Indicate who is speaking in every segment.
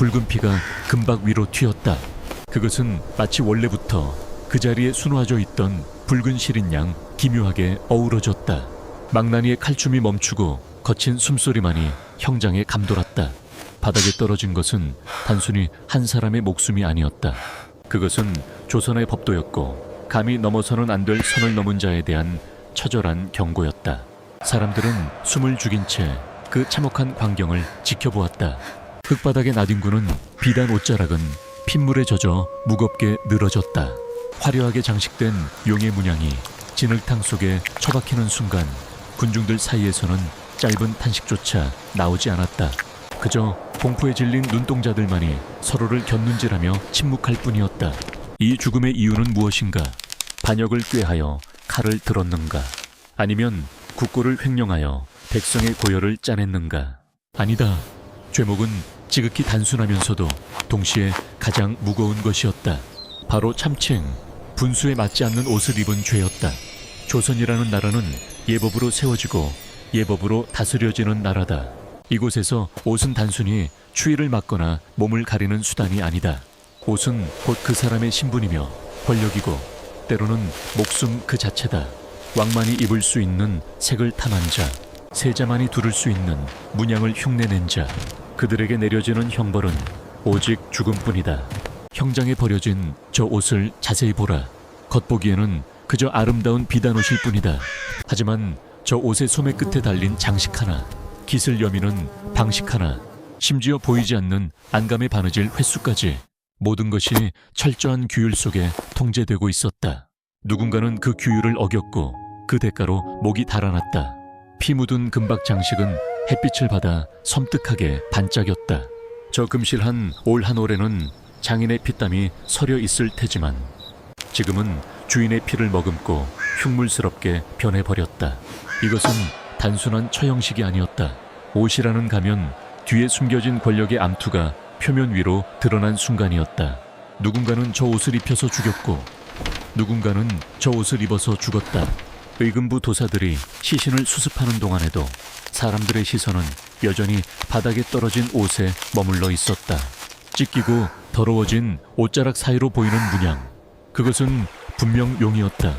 Speaker 1: 붉은 피가 금박 위로 튀었다. 그것은 마치 원래부터 그 자리에 수놓아져 있던 붉은 실인 양 기묘하게 어우러졌다. 망나니의 칼춤이 멈추고 거친 숨소리만이 형장에 감돌았다. 바닥에 떨어진 것은 단순히 한 사람의 목숨이 아니었다. 그것은 조선의 법도였고 감히 넘어서는 안 될 선을 넘은 자에 대한 처절한 경고였다. 사람들은 숨을 죽인 채 그 참혹한 광경을 지켜보았다. 흙바닥에 나뒹구는 비단 옷자락은 핏물에 젖어 무겁게 늘어졌다. 화려하게 장식된 용의 문양이 진흙탕 속에 처박히는 순간 군중들 사이에서는 짧은 탄식조차 나오지 않았다. 그저 공포에 질린 눈동자들만이 서로를 곁눈질하며 침묵할 뿐이었다. 이 죽음의 이유는 무엇인가? 반역을 꾀하여 칼을 들었는가? 아니면 국고를 횡령하여 백성의 고열을 짜냈는가? 아니다. 죄목은 지극히 단순하면서도 동시에 가장 무거운 것이었다. 바로 참칭, 분수에 맞지 않는 옷을 입은 죄였다. 조선이라는 나라는 예법으로 세워지고 예법으로 다스려지는 나라다. 이곳에서 옷은 단순히 추위를 막거나 몸을 가리는 수단이 아니다. 옷은 곧 그 사람의 신분이며 권력이고 때로는 목숨 그 자체다. 왕만이 입을 수 있는 색을 탐한 자, 세자만이 두를 수 있는 문양을 흉내낸 자, 그들에게 내려지는 형벌은 오직 죽음뿐이다. 형장에 버려진 저 옷을 자세히 보라. 겉보기에는 그저 아름다운 비단옷일 뿐이다. 하지만 저 옷의 소매 끝에 달린 장식 하나, 깃을 여미는 방식 하나, 심지어 보이지 않는 안감에 바느질 횟수까지 모든 것이 철저한 규율 속에 통제되고 있었다. 누군가는 그 규율을 어겼고 그 대가로 목이 달아났다. 피 묻은 금박 장식은 햇빛을 받아 섬뜩하게 반짝였다. 저 금실한 올 한 올에는 장인의 피땀이 서려 있을 테지만 지금은 주인의 피를 머금고 흉물스럽게 변해버렸다. 이것은 단순한 처형식이 아니었다. 옷이라는 가면 뒤에 숨겨진 권력의 암투가 표면 위로 드러난 순간이었다. 누군가는 저 옷을 입혀서 죽였고 누군가는 저 옷을 입어서 죽었다. 의금부 도사들이 시신을 수습하는 동안에도 사람들의 시선은 여전히 바닥에 떨어진 옷에 머물러 있었다. 찢기고 더러워진 옷자락 사이로 보이는 문양, 그것은 분명 용이었다.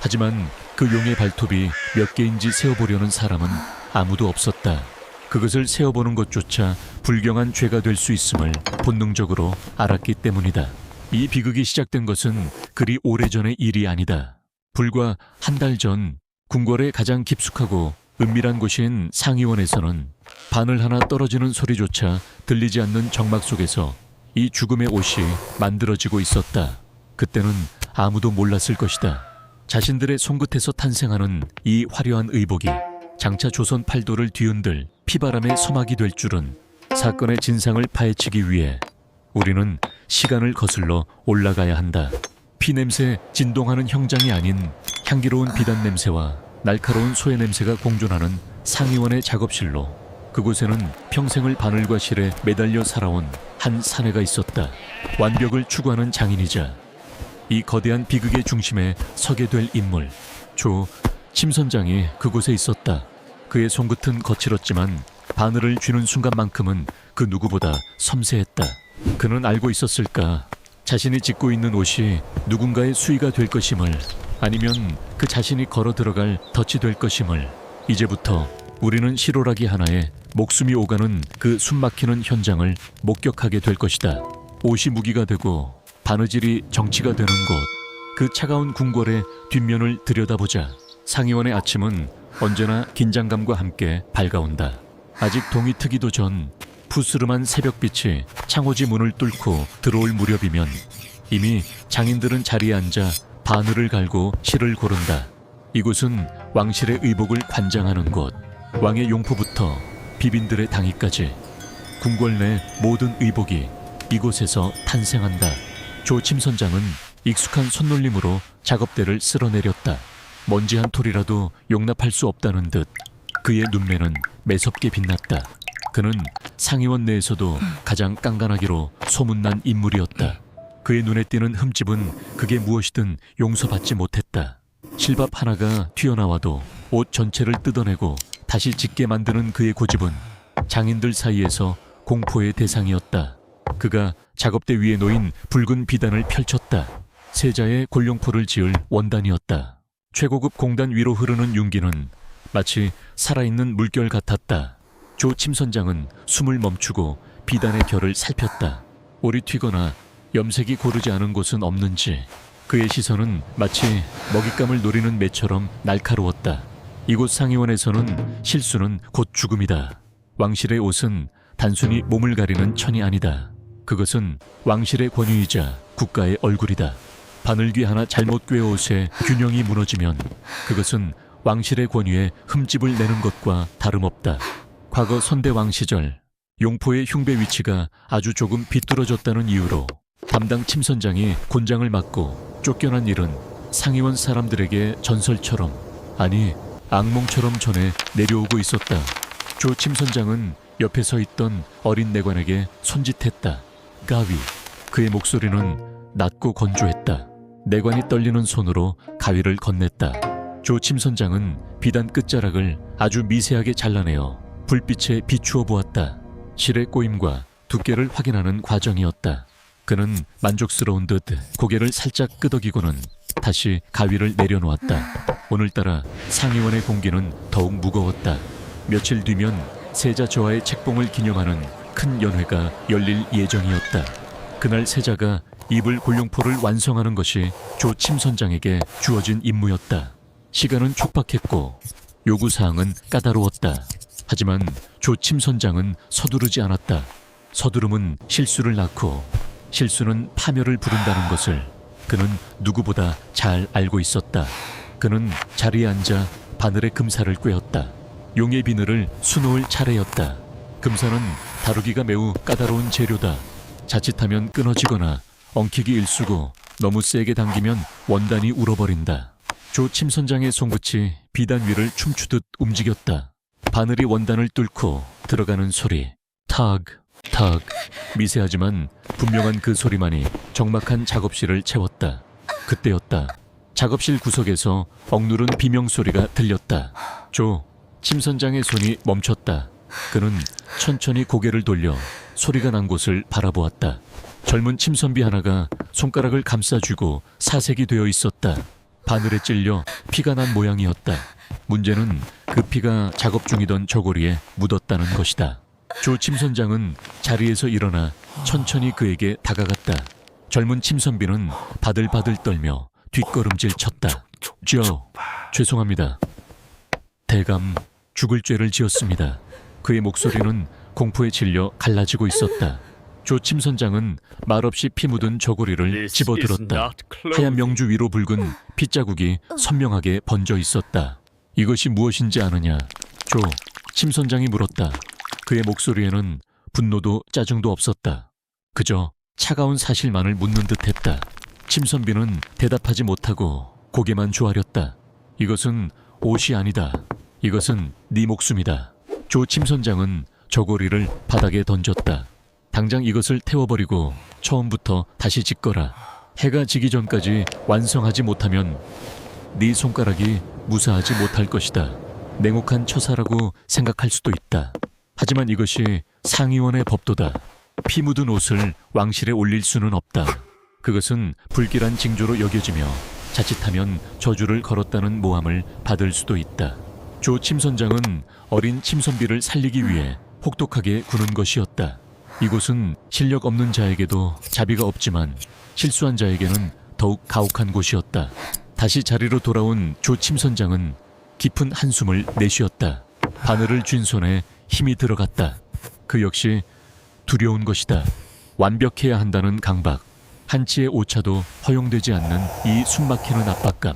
Speaker 1: 하지만 그 용의 발톱이 몇 개인지 세어보려는 사람은 아무도 없었다. 그것을 세어보는 것조차 불경한 죄가 될 수 있음을 본능적으로 알았기 때문이다. 이 비극이 시작된 것은 그리 오래전의 일이 아니다. 불과 한 달 전 궁궐의 가장 깊숙하고 은밀한 곳인 상의원에서는 바늘 하나 떨어지는 소리조차 들리지 않는 정막 속에서 이 죽음의 옷이 만들어지고 있었다. 그때는 아무도 몰랐을 것이다. 자신들의 손끝에서 탄생하는 이 화려한 의복이 장차 조선 팔도를 뒤흔들 피바람의 서막이 될 줄은. 사건의 진상을 파헤치기 위해 우리는 시간을 거슬러 올라가야 한다. 피냄새 진동하는 형장이 아닌 향기로운 비단 냄새와 날카로운 소의 냄새가 공존하는 상의원의 작업실로, 그곳에는 평생을 바늘과 실에 매달려 살아온 한 사내가 있었다. 완벽을 추구하는 장인이자 이 거대한 비극의 중심에 서게 될 인물, 조 침선장이 그곳에 있었다. 그의 손끝은 거칠었지만 바늘을 쥐는 순간만큼은 그 누구보다 섬세했다. 그는 알고 있었을까? 자신이 짓고 있는 옷이 누군가의 수의가 될 것임을, 아니면 그 자신이 걸어 들어갈 덫이 될 것임을. 이제부터 우리는 실오라기 하나에 목숨이 오가는 그 숨막히는 현장을 목격하게 될 것이다. 옷이 무기가 되고 바느질이 정치가 되는 곳, 그 차가운 궁궐의 뒷면을 들여다보자. 상의원의 아침은 언제나 긴장감과 함께 밝아온다. 아직 동이 트기도 전 푸스름한 새벽빛이 창호지 문을 뚫고 들어올 무렵이면 이미 장인들은 자리에 앉아 바늘을 갈고 실을 고른다. 이곳은 왕실의 의복을 관장하는 곳, 왕의 용포부터 비빈들의 당위까지 궁궐 내 모든 의복이 이곳에서 탄생한다. 조 침선장은 익숙한 손놀림으로 작업대를 쓸어내렸다. 먼지 한 톨이라도 용납할 수 없다는 듯 그의 눈매는 매섭게 빛났다. 그는 상의원 내에서도 가장 깐깐하기로 소문난 인물이었다. 그의 눈에 띄는 흠집은 그게 무엇이든 용서받지 못했다. 실밥 하나가 튀어나와도 옷 전체를 뜯어내고 다시 짓게 만드는 그의 고집은 장인들 사이에서 공포의 대상이었다. 그가 작업대 위에 놓인 붉은 비단을 펼쳤다. 세자의 골룡포를 지을 원단이었다. 최고급 공단 위로 흐르는 윤기는 마치 살아있는 물결 같았다. 조 침선장은 숨을 멈추고 비단의 결을 살폈다. 올이 튀거나 염색이 고르지 않은 곳은 없는지. 그의 시선은 마치 먹잇감을 노리는 매처럼 날카로웠다. 이곳 상의원에서는 실수는 곧 죽음이다. 왕실의 옷은 단순히 몸을 가리는 천이 아니다. 그것은 왕실의 권위이자 국가의 얼굴이다. 바늘귀 하나 잘못 꿰어 옷의 균형이 무너지면 그것은 왕실의 권위에 흠집을 내는 것과 다름없다. 과거 선대왕 시절 용포의 흉배 위치가 아주 조금 비뚤어졌다는 이유로 담당 침선장이 곤장을 맞고 쫓겨난 일은 상의원 사람들에게 전설처럼, 아니 악몽처럼 전해 내려오고 있었다. 조 침선장은 옆에 서 있던 어린 내관에게 손짓했다. 가위. 그의 목소리는 낮고 건조했다. 내관이 떨리는 손으로 가위를 건넸다. 조 침선장은 비단 끝자락을 아주 미세하게 잘라내어 불빛에 비추어 보았다. 실의 꼬임과 두께를 확인하는 과정이었다. 그는 만족스러운 듯 고개를 살짝 끄덕이고는 다시 가위를 내려놓았다. 오늘따라 상의원의 공기는 더욱 무거웠다. 며칠 뒤면 세자 저하의 책봉을 기념하는 큰 연회가 열릴 예정이었다. 그날 세자가 이불 골룡포를 완성하는 것이 조 침선장에게 주어진 임무였다. 시간은 촉박했고 요구사항은 까다로웠다. 하지만 조 침선장은 서두르지 않았다. 서두름은 실수를 낳고 실수는 파멸을 부른다는 것을 그는 누구보다 잘 알고 있었다. 그는 자리에 앉아 바늘의 금살을 꿰었다. 용의 비늘을 수놓을 차례였다. 금살은 다루기가 매우 까다로운 재료다. 자칫하면 끊어지거나 엉키기 일쑤고 너무 세게 당기면 원단이 울어버린다. 조 침선장의 손끝이 비단 위를 춤추듯 움직였다. 바늘이 원단을 뚫고 들어가는 소리. 탁, 탁. 미세하지만 분명한 그 소리만이 적막한 작업실을 채웠다. 그때였다. 작업실 구석에서 억누른 비명소리가 들렸다. 조 침선장의 손이 멈췄다. 그는 천천히 고개를 돌려 소리가 난 곳을 바라보았다. 젊은 침선비 하나가 손가락을 감싸쥐고 사색이 되어 있었다. 바늘에 찔려 피가 난 모양이었다. 문제는 그 피가 작업 중이던 저고리에 묻었다는 것이다. 조 침선장은 자리에서 일어나 천천히 그에게 다가갔다. 젊은 침선비는 바들바들 떨며 뒷걸음질 쳤다. 조, 죄송합니다. 대감, 죽을 죄를 지었습니다. 그의 목소리는 공포에 질려 갈라지고 있었다. 조 침선장은 말없이 피 묻은 저고리를 집어들었다. 하얀 명주 위로 붉은 핏자국이 선명하게 번져 있었다. 이것이 무엇인지 아느냐? 조 침선장이 물었다. 그의 목소리에는 분노도 짜증도 없었다. 그저 차가운 사실만을 묻는 듯했다. 침선비는 대답하지 못하고 고개만 조아렸다. 이것은 옷이 아니다. 이것은 네 목숨이다. 조 침선장은 저고리를 바닥에 던졌다. 당장 이것을 태워버리고 처음부터 다시 짓거라. 해가 지기 전까지 완성하지 못하면 네 손가락이 무사하지 못할 것이다. 냉혹한 처사라고 생각할 수도 있다. 하지만 이것이 상의원의 법도다. 피 묻은 옷을 왕실에 올릴 수는 없다. 그것은 불길한 징조로 여겨지며 자칫하면 저주를 걸었다는 모함을 받을 수도 있다. 조 침선장은 어린 침선비를 살리기 위해 혹독하게 구는 것이었다. 이곳은 실력 없는 자에게도 자비가 없지만 실수한 자에게는 더욱 가혹한 곳이었다. 다시 자리로 돌아온 조 침선장은 깊은 한숨을 내쉬었다. 바늘을 쥔 손에 힘이 들어갔다. 그 역시 두려운 것이다. 완벽해야 한다는 강박, 한치의 오차도 허용되지 않는 이 숨막히는 압박감.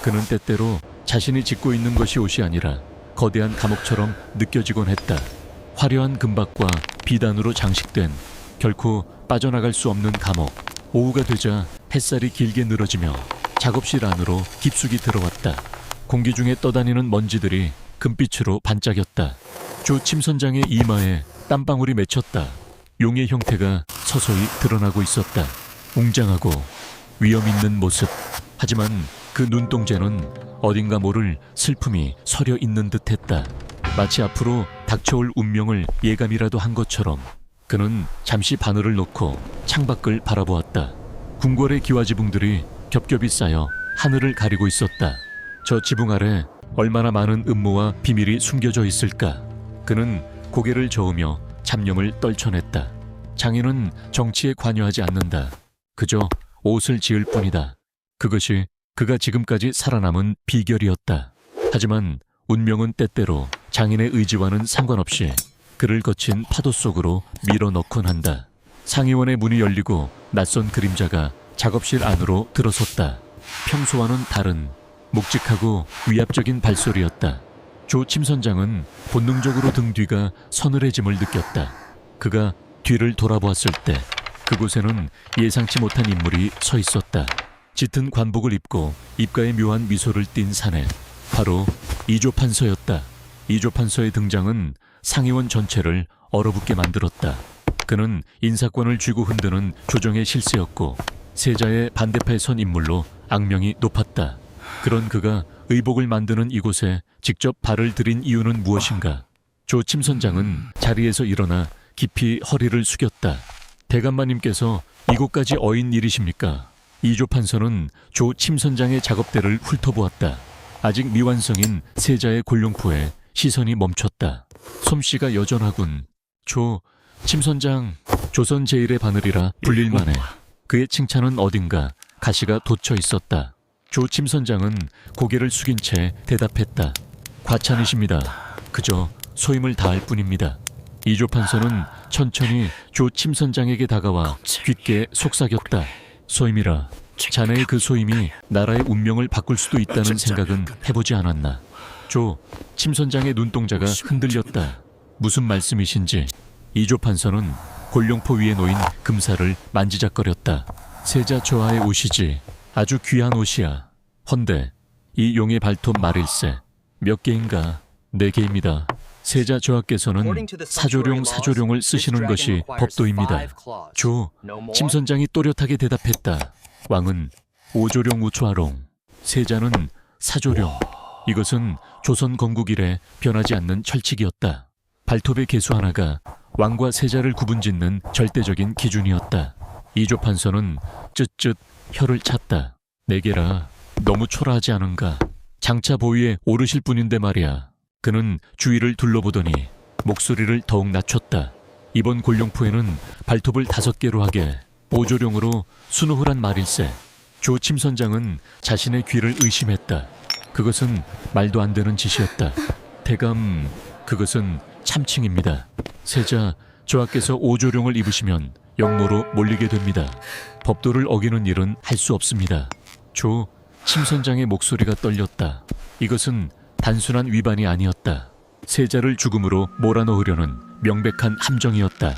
Speaker 1: 그는 때때로 자신이 짓고 있는 것이 옷이 아니라 거대한 감옥처럼 느껴지곤 했다. 화려한 금박과 비단으로 장식된 결코 빠져나갈 수 없는 감옥. 오후가 되자 햇살이 길게 늘어지며 작업실 안으로 깊숙이 들어왔다. 공기 중에 떠다니는 먼지들이 금빛으로 반짝였다. 조 침선장의 이마에 땀방울이 맺혔다. 용의 형태가 서서히 드러나고 있었다. 웅장하고 위험 있는 모습. 하지만 그 눈동자는 어딘가 모를 슬픔이 서려 있는 듯했다. 마치 앞으로 닥쳐올 운명을 예감이라도 한 것처럼. 그는 잠시 바늘을 놓고 창밖을 바라보았다. 궁궐의 기와지붕들이 겹겹이 쌓여 하늘을 가리고 있었다. 저 지붕 아래 얼마나 많은 음모와 비밀이 숨겨져 있을까. 그는 고개를 저으며 잡념을 떨쳐냈다. 장인은 정치에 관여하지 않는다. 그저 옷을 지을 뿐이다. 그것이 그가 지금까지 살아남은 비결이었다. 하지만 운명은 때때로 장인의 의지와는 상관없이 그를 거친 파도 속으로 밀어넣곤 한다. 상의원의 문이 열리고 낯선 그림자가 작업실 안으로 들어섰다. 평소와는 다른 묵직하고 위압적인 발소리였다. 조 침선장은 본능적으로 등 뒤가 서늘해짐을 느꼈다. 그가 뒤를 돌아보았을 때 그곳에는 예상치 못한 인물이 서 있었다. 짙은 관복을 입고 입가에 묘한 미소를 띤 사내, 바로 이조 판서였다. 이조 판서의 등장은 상의원 전체를 얼어붙게 만들었다. 그는 인사권을 쥐고 흔드는 조정의 실세였고 세자의 반대파에 선 인물로 악명이 높았다. 그런 그가 의복을 만드는 이곳에 직접 발을 들인 이유는 무엇인가? 조 침선장은 자리에서 일어나 깊이 허리를 숙였다. 대감마님께서 이곳까지 어인 일이십니까? 이조 판서는 조 침선장의 작업대를 훑어보았다. 아직 미완성인 세자의 골룡포에 시선이 멈췄다. 솜씨가 여전하군. 조 침선장, 조선 제일의 바늘이라 불릴 만해. 그의 칭찬은 어딘가 가시가 돋쳐 있었다. 조 침선장은 고개를 숙인 채 대답했다. 과찬이십니다. 그저 소임을 다할 뿐입니다. 이조 판서는 천천히 조 침선장에게 다가와 깊게 속삭였다. 소임이라. 자네의 그 소임이 나라의 운명을 바꿀 수도 있다는 생각은 해보지 않았나. 조 침선장의 눈동자가 흔들렸다. 무슨 말씀이신지. 이조 판서는 골룡포 위에 놓인 금사를 만지작거렸다. 세자 저하의 옷이지. 아주 귀한 옷이야. 헌데 이 용의 발톱 말일세. 몇 개인가? 4개입니다. 세자 저하께서는 사조룡을 쓰시는 것이 법도입니다. 조 침선장이 또렷하게 대답했다. 왕은 오조룡 우초하롱, 세자는 사조룡. 이것은 조선 건국 이래 변하지 않는 철칙이었다. 발톱의 개수 하나가 왕과 세자를 구분짓는 절대적인 기준이었다. 이조 판서는 쯧쯧 혀를 찼다. 4개라 너무 초라하지 않은가? 장차 보위에 오르실 분인데 말이야. 그는 주위를 둘러보더니 목소리를 더욱 낮췄다. 이번 골룡포에는 발톱을 5개로 하게. 오조룡으로 순우후란 말일세. 조 침선장은 자신의 귀를 의심했다. 그것은 말도 안 되는 짓이었다. 대감, 그것은 참칭입니다. 세자, 저하께서 오조룡을 입으시면 역모로 몰리게 됩니다. 법도를 어기는 일은 할 수 없습니다. 조 침선장의 목소리가 떨렸다. 이것은 단순한 위반이 아니었다. 세자를 죽음으로 몰아넣으려는 명백한 함정이었다.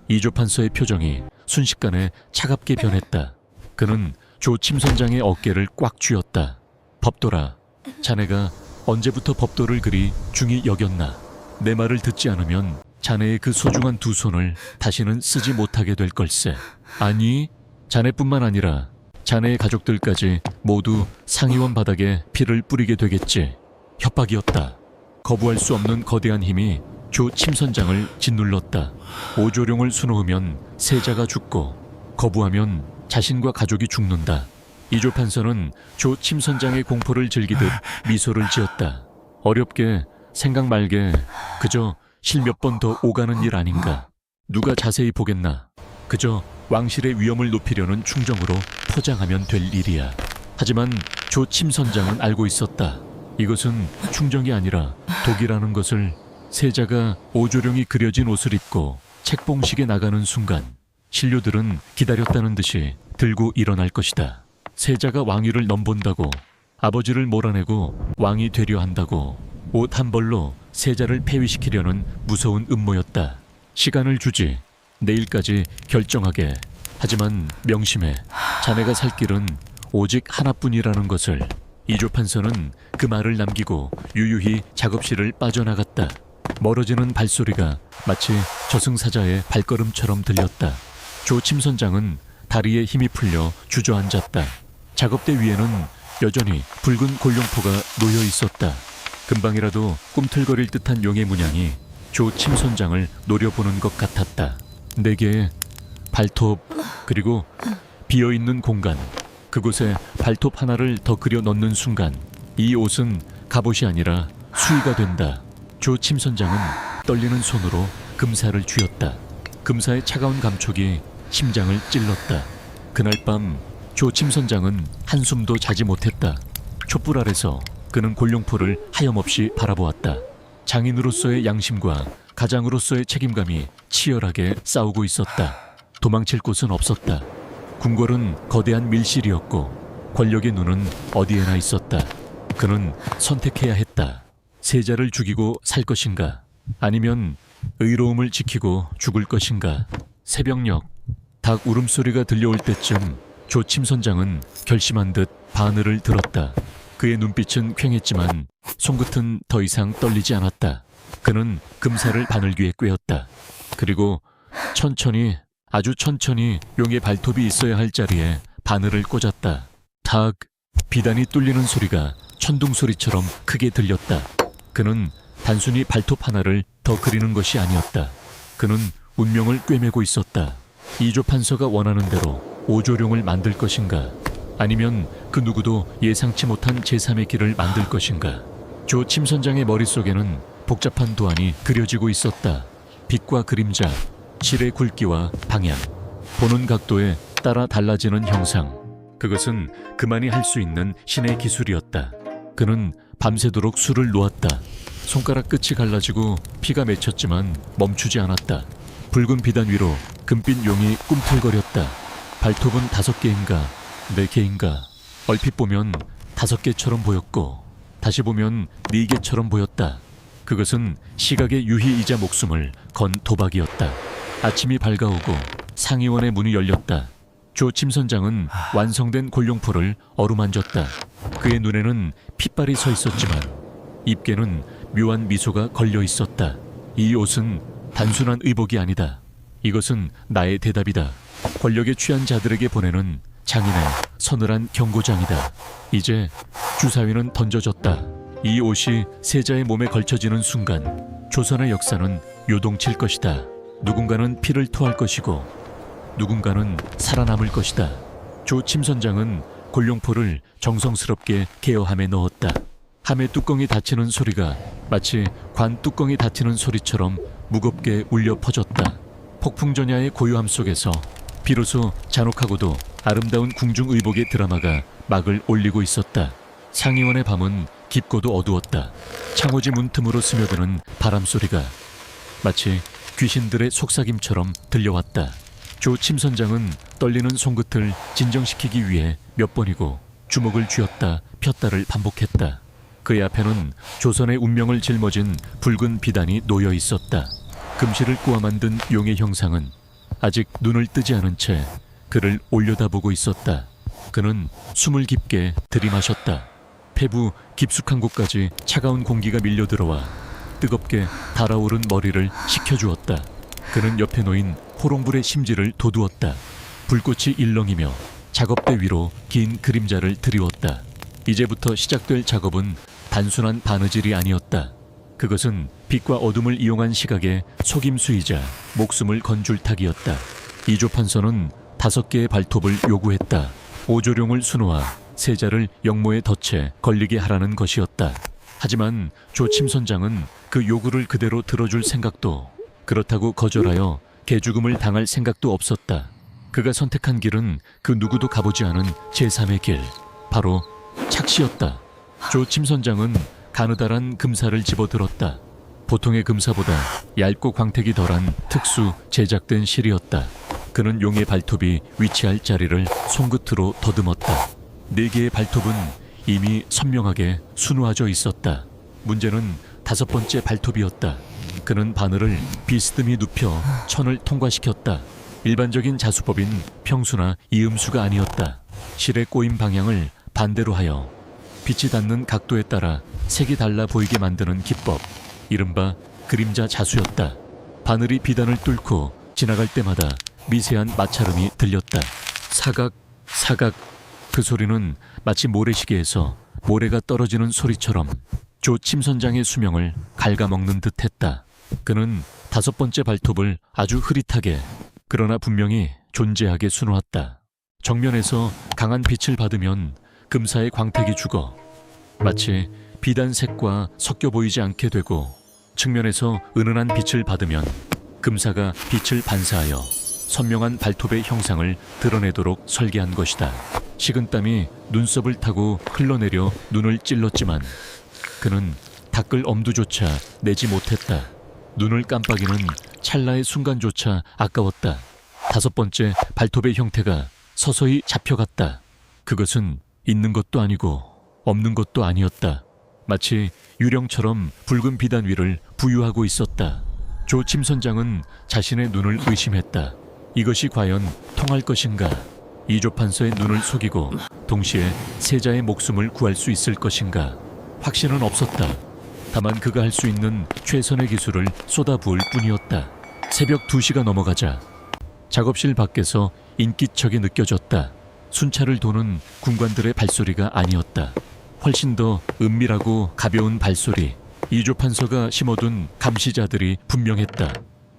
Speaker 1: 이조 판서의 표정이 순식간에 차갑게 변했다. 그는 조 침선장의 어깨를 꽉 쥐었다. 법도라, 자네가 언제부터 법도를 그리 중히 여겼나? 내 말을 듣지 않으면 자네의 그 소중한 2 손을 다시는 쓰지 못하게 될 걸세. 아니, 자네뿐만 아니라 자네의 가족들까지 모두 상의원 바닥에 피를 뿌리게 되겠지. 협박이었다. 거부할 수 없는 거대한 힘이 조 침선장을 짓눌렀다. 오조룡을 수놓으면 세자가 죽고 거부하면 자신과 가족이 죽는다. 이조 판서는 조 침선장의 공포를 즐기듯 미소를 지었다. 어렵게 생각 말게. 그저 실 몇 번 더 오가는 일 아닌가. 누가 자세히 보겠나. 그저 왕실의 위엄을 높이려는 충정으로 포장하면 될 일이야. 하지만 조 침선장은 알고 있었다. 이것은 충정이 아니라 독이라는 것을. 세자가 오조룡이 그려진 옷을 입고 책봉식에 나가는 순간 신료들은 기다렸다는 듯이 들고 일어날 것이다. 세자가 왕위를 넘본다고, 아버지를 몰아내고 왕이 되려 한다고, 옷 한 벌로 세자를 폐위시키려는 무서운 음모였다. 시간을 주지. 내일까지 결정하게. 하지만 명심해. 자네가 살 길은 오직 하나뿐이라는 것을. 이조 판서는 그 말을 남기고 유유히 작업실을 빠져나갔다. 멀어지는 발소리가 마치 저승사자의 발걸음처럼 들렸다. 조 침선장은 다리에 힘이 풀려 주저앉았다. 작업대 위에는 여전히 붉은 골룡포가 놓여 있었다. 금방이라도 꿈틀거릴 듯한 용의 문양이 조 침선장을 노려보는 것 같았다. 4개의 발톱, 그리고 비어있는 공간, 그곳에 발톱 하나를 더 그려 넣는 순간 이 옷은 갑옷이 아니라 수의가 된다. 조 침 선장은 떨리는 손으로 금사를 쥐었다. 금사의 차가운 감촉이 심장을 찔렀다. 그날 밤 조 침 선장은 한숨도 자지 못했다. 촛불 아래서 그는 골룡포를 하염없이 바라보았다. 장인으로서의 양심과 가장으로서의 책임감이 치열하게 싸우고 있었다. 도망칠 곳은 없었다. 궁궐은 거대한 밀실이었고 권력의 눈은 어디에나 있었다. 그는 선택해야 했다. 세자를 죽이고 살 것인가, 아니면 의로움을 지키고 죽을 것인가. 새벽녘 닭 울음소리가 들려올 때쯤 조 침 선장은 결심한 듯 바늘을 들었다. 그의 눈빛은 퀭했지만 손끝은 더 이상 떨리지 않았다. 그는 금사를 바늘귀에 꿰었다. 그리고 천천히, 아주 천천히 용의 발톱이 있어야 할 자리에 바늘을 꽂았다. 탁! 비단이 뚫리는 소리가 천둥 소리처럼 크게 들렸다. 그는 단순히 발톱 하나를 더 그리는 것이 아니었다. 그는 운명을 꿰매고 있었다. 이조 판서가 원하는 대로 오조룡을 만들 것인가, 아니면 그 누구도 예상치 못한 제3의 길을 만들 것인가. 조 침 선장의 머릿속에는 복잡한 도안이 그려지고 있었다. 빛과 그림자, 실의 굵기와 방향, 보는 각도에 따라 달라지는 형상. 그것은 그만이 할 수 있는 신의 기술이었다. 그는 밤새도록 술을 놓았다. 손가락 끝이 갈라지고 피가 맺혔지만 멈추지 않았다. 붉은 비단 위로 금빛 용이 꿈틀거렸다. 발톱은 5개인가 4개인가. 얼핏 보면 5개처럼 보였고 다시 보면 4개처럼 보였다. 그것은 시각의 유희이자 목숨을 건 도박이었다. 아침이 밝아오고 상의원의 문이 열렸다. 조 침 선장은 완성된 골룡포를 어루만졌다. 그의 눈에는 핏발이 서 있었지만 입계는 묘한 미소가 걸려 있었다. 이 옷은 단순한 의복이 아니다. 이것은 나의 대답이다. 권력에 취한 자들에게 보내는 장인의 서늘한 경고장이다. 이제 주사위는 던져졌다. 이 옷이 세자의 몸에 걸쳐지는 순간 조선의 역사는 요동칠 것이다. 누군가는 피를 토할 것이고 누군가는 살아남을 것이다. 조 침 선장은 골룡포를 정성스럽게 개어함에 넣었다. 함의 뚜껑이 닫히는 소리가 마치 관 뚜껑이 닫히는 소리처럼 무겁게 울려 퍼졌다. 폭풍전야의 고요함 속에서 비로소 잔혹하고도 아름다운 궁중의복의 드라마가 막을 올리고 있었다. 상의원의 밤은 깊고도 어두웠다. 창호지 문틈으로 스며드는 바람소리가 마치 귀신들의 속삭임처럼 들려왔다. 조 침 선장은 떨리는 손끝을 진정시키기 위해 몇 번이고 주먹을 쥐었다 폈다를 반복했다. 그의 앞에는 조선의 운명을 짊어진 붉은 비단이 놓여 있었다. 금실을 꼬아 만든 용의 형상은 아직 눈을 뜨지 않은 채 그를 올려다보고 있었다. 그는 숨을 깊게 들이마셨다. 폐부 깊숙한 곳까지 차가운 공기가 밀려들어와 뜨겁게 달아오른 머리를 식혀주었다. 그는 옆에 놓인 호롱불의 심지를 돋우었다. 불꽃이 일렁이며 작업대 위로 긴 그림자를 드리웠다. 이제부터 시작될 작업은 단순한 바느질이 아니었다. 그것은 빛과 어둠을 이용한 시각의 속임수이자 목숨을 건 줄타기였다. 이조 판서는 5개의 발톱을 요구했다. 오조룡을 수놓아 세자를 영모에 덫에 걸리게 하라는 것이었다. 하지만 조 침 선장은 그 요구를 그대로 들어줄 생각도, 그렇다고 거절하여 개죽음을 당할 생각도 없었다. 그가 선택한 길은 그 누구도 가보지 않은 제3의 길, 바로 착시였다. 조 침 선장은 가느다란 금사를 집어들었다. 보통의 금사보다 얇고 광택이 덜한 특수 제작된 실이었다. 그는 용의 발톱이 위치할 자리를 손끝으로 더듬었다. 4개의 발톱은 이미 선명하게 수놓아져 있었다. 문제는 5번째 발톱이었다. 그는 바늘을 비스듬히 눕혀 천을 통과시켰다. 일반적인 자수법인 평수나 이음수가 아니었다. 실의 꼬임 방향을 반대로 하여 빛이 닿는 각도에 따라 색이 달라 보이게 만드는 기법, 이른바 그림자 자수였다. 바늘이 비단을 뚫고 지나갈 때마다 미세한 마찰음이 들렸다. 사각, 사각. 그 소리는 마치 모래시계에서 모래가 떨어지는 소리처럼 조 침 선장의 수명을 갉아먹는 듯했다. 그는 5번째 발톱을 아주 흐릿하게, 그러나 분명히 존재하게 수놓았다. 정면에서 강한 빛을 받으면 금사의 광택이 죽어 마치 비단색과 섞여 보이지 않게 되고, 측면에서 은은한 빛을 받으면 금사가 빛을 반사하여 선명한 발톱의 형상을 드러내도록 설계한 것이다. 식은땀이 눈썹을 타고 흘러내려 눈을 찔렀지만 그는 닦을 엄두조차 내지 못했다. 눈을 깜빡이는 찰나의 순간조차 아까웠다. 5번째 발톱의 형태가 서서히 잡혀갔다. 그것은 있는 것도 아니고 없는 것도 아니었다. 마치 유령처럼 붉은 비단 위를 부유하고 있었다. 조 침선장은 자신의 눈을 의심했다. 이것이 과연 통할 것인가? 이조판서의 눈을 속이고 동시에 세자의 목숨을 구할 수 있을 것인가? 확신은 없었다. 다만 그가 할 수 있는 최선의 기술을 쏟아부을 뿐이었다. 새벽 2시가 넘어가자 작업실 밖에서 인기척이 느껴졌다. 순찰을 도는 군관들의 발소리가 아니었다. 훨씬 더 은밀하고 가벼운 발소리. 이조판서가 심어둔 감시자들이 분명했다.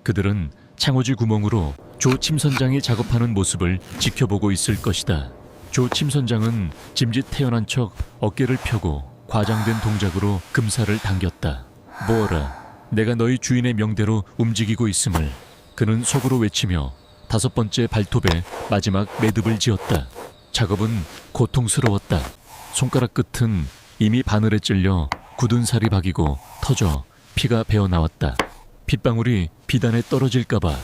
Speaker 1: 그들은 창호지 구멍으로 조 침선장이 작업하는 모습을 지켜보고 있을 것이다. 조 침선장은 짐짓 태어난 척 어깨를 펴고 과장된 동작으로 금사를 당겼다. 보어라, 내가 너희 주인의 명대로 움직이고 있음을. 그는 속으로 외치며 5번째 발톱에 마지막 매듭을 지었다. 작업은 고통스러웠다. 손가락 끝은 이미 바늘에 찔려 굳은 살이 박이고 터져 피가 배어나왔다. 핏방울이 비단에 떨어질까봐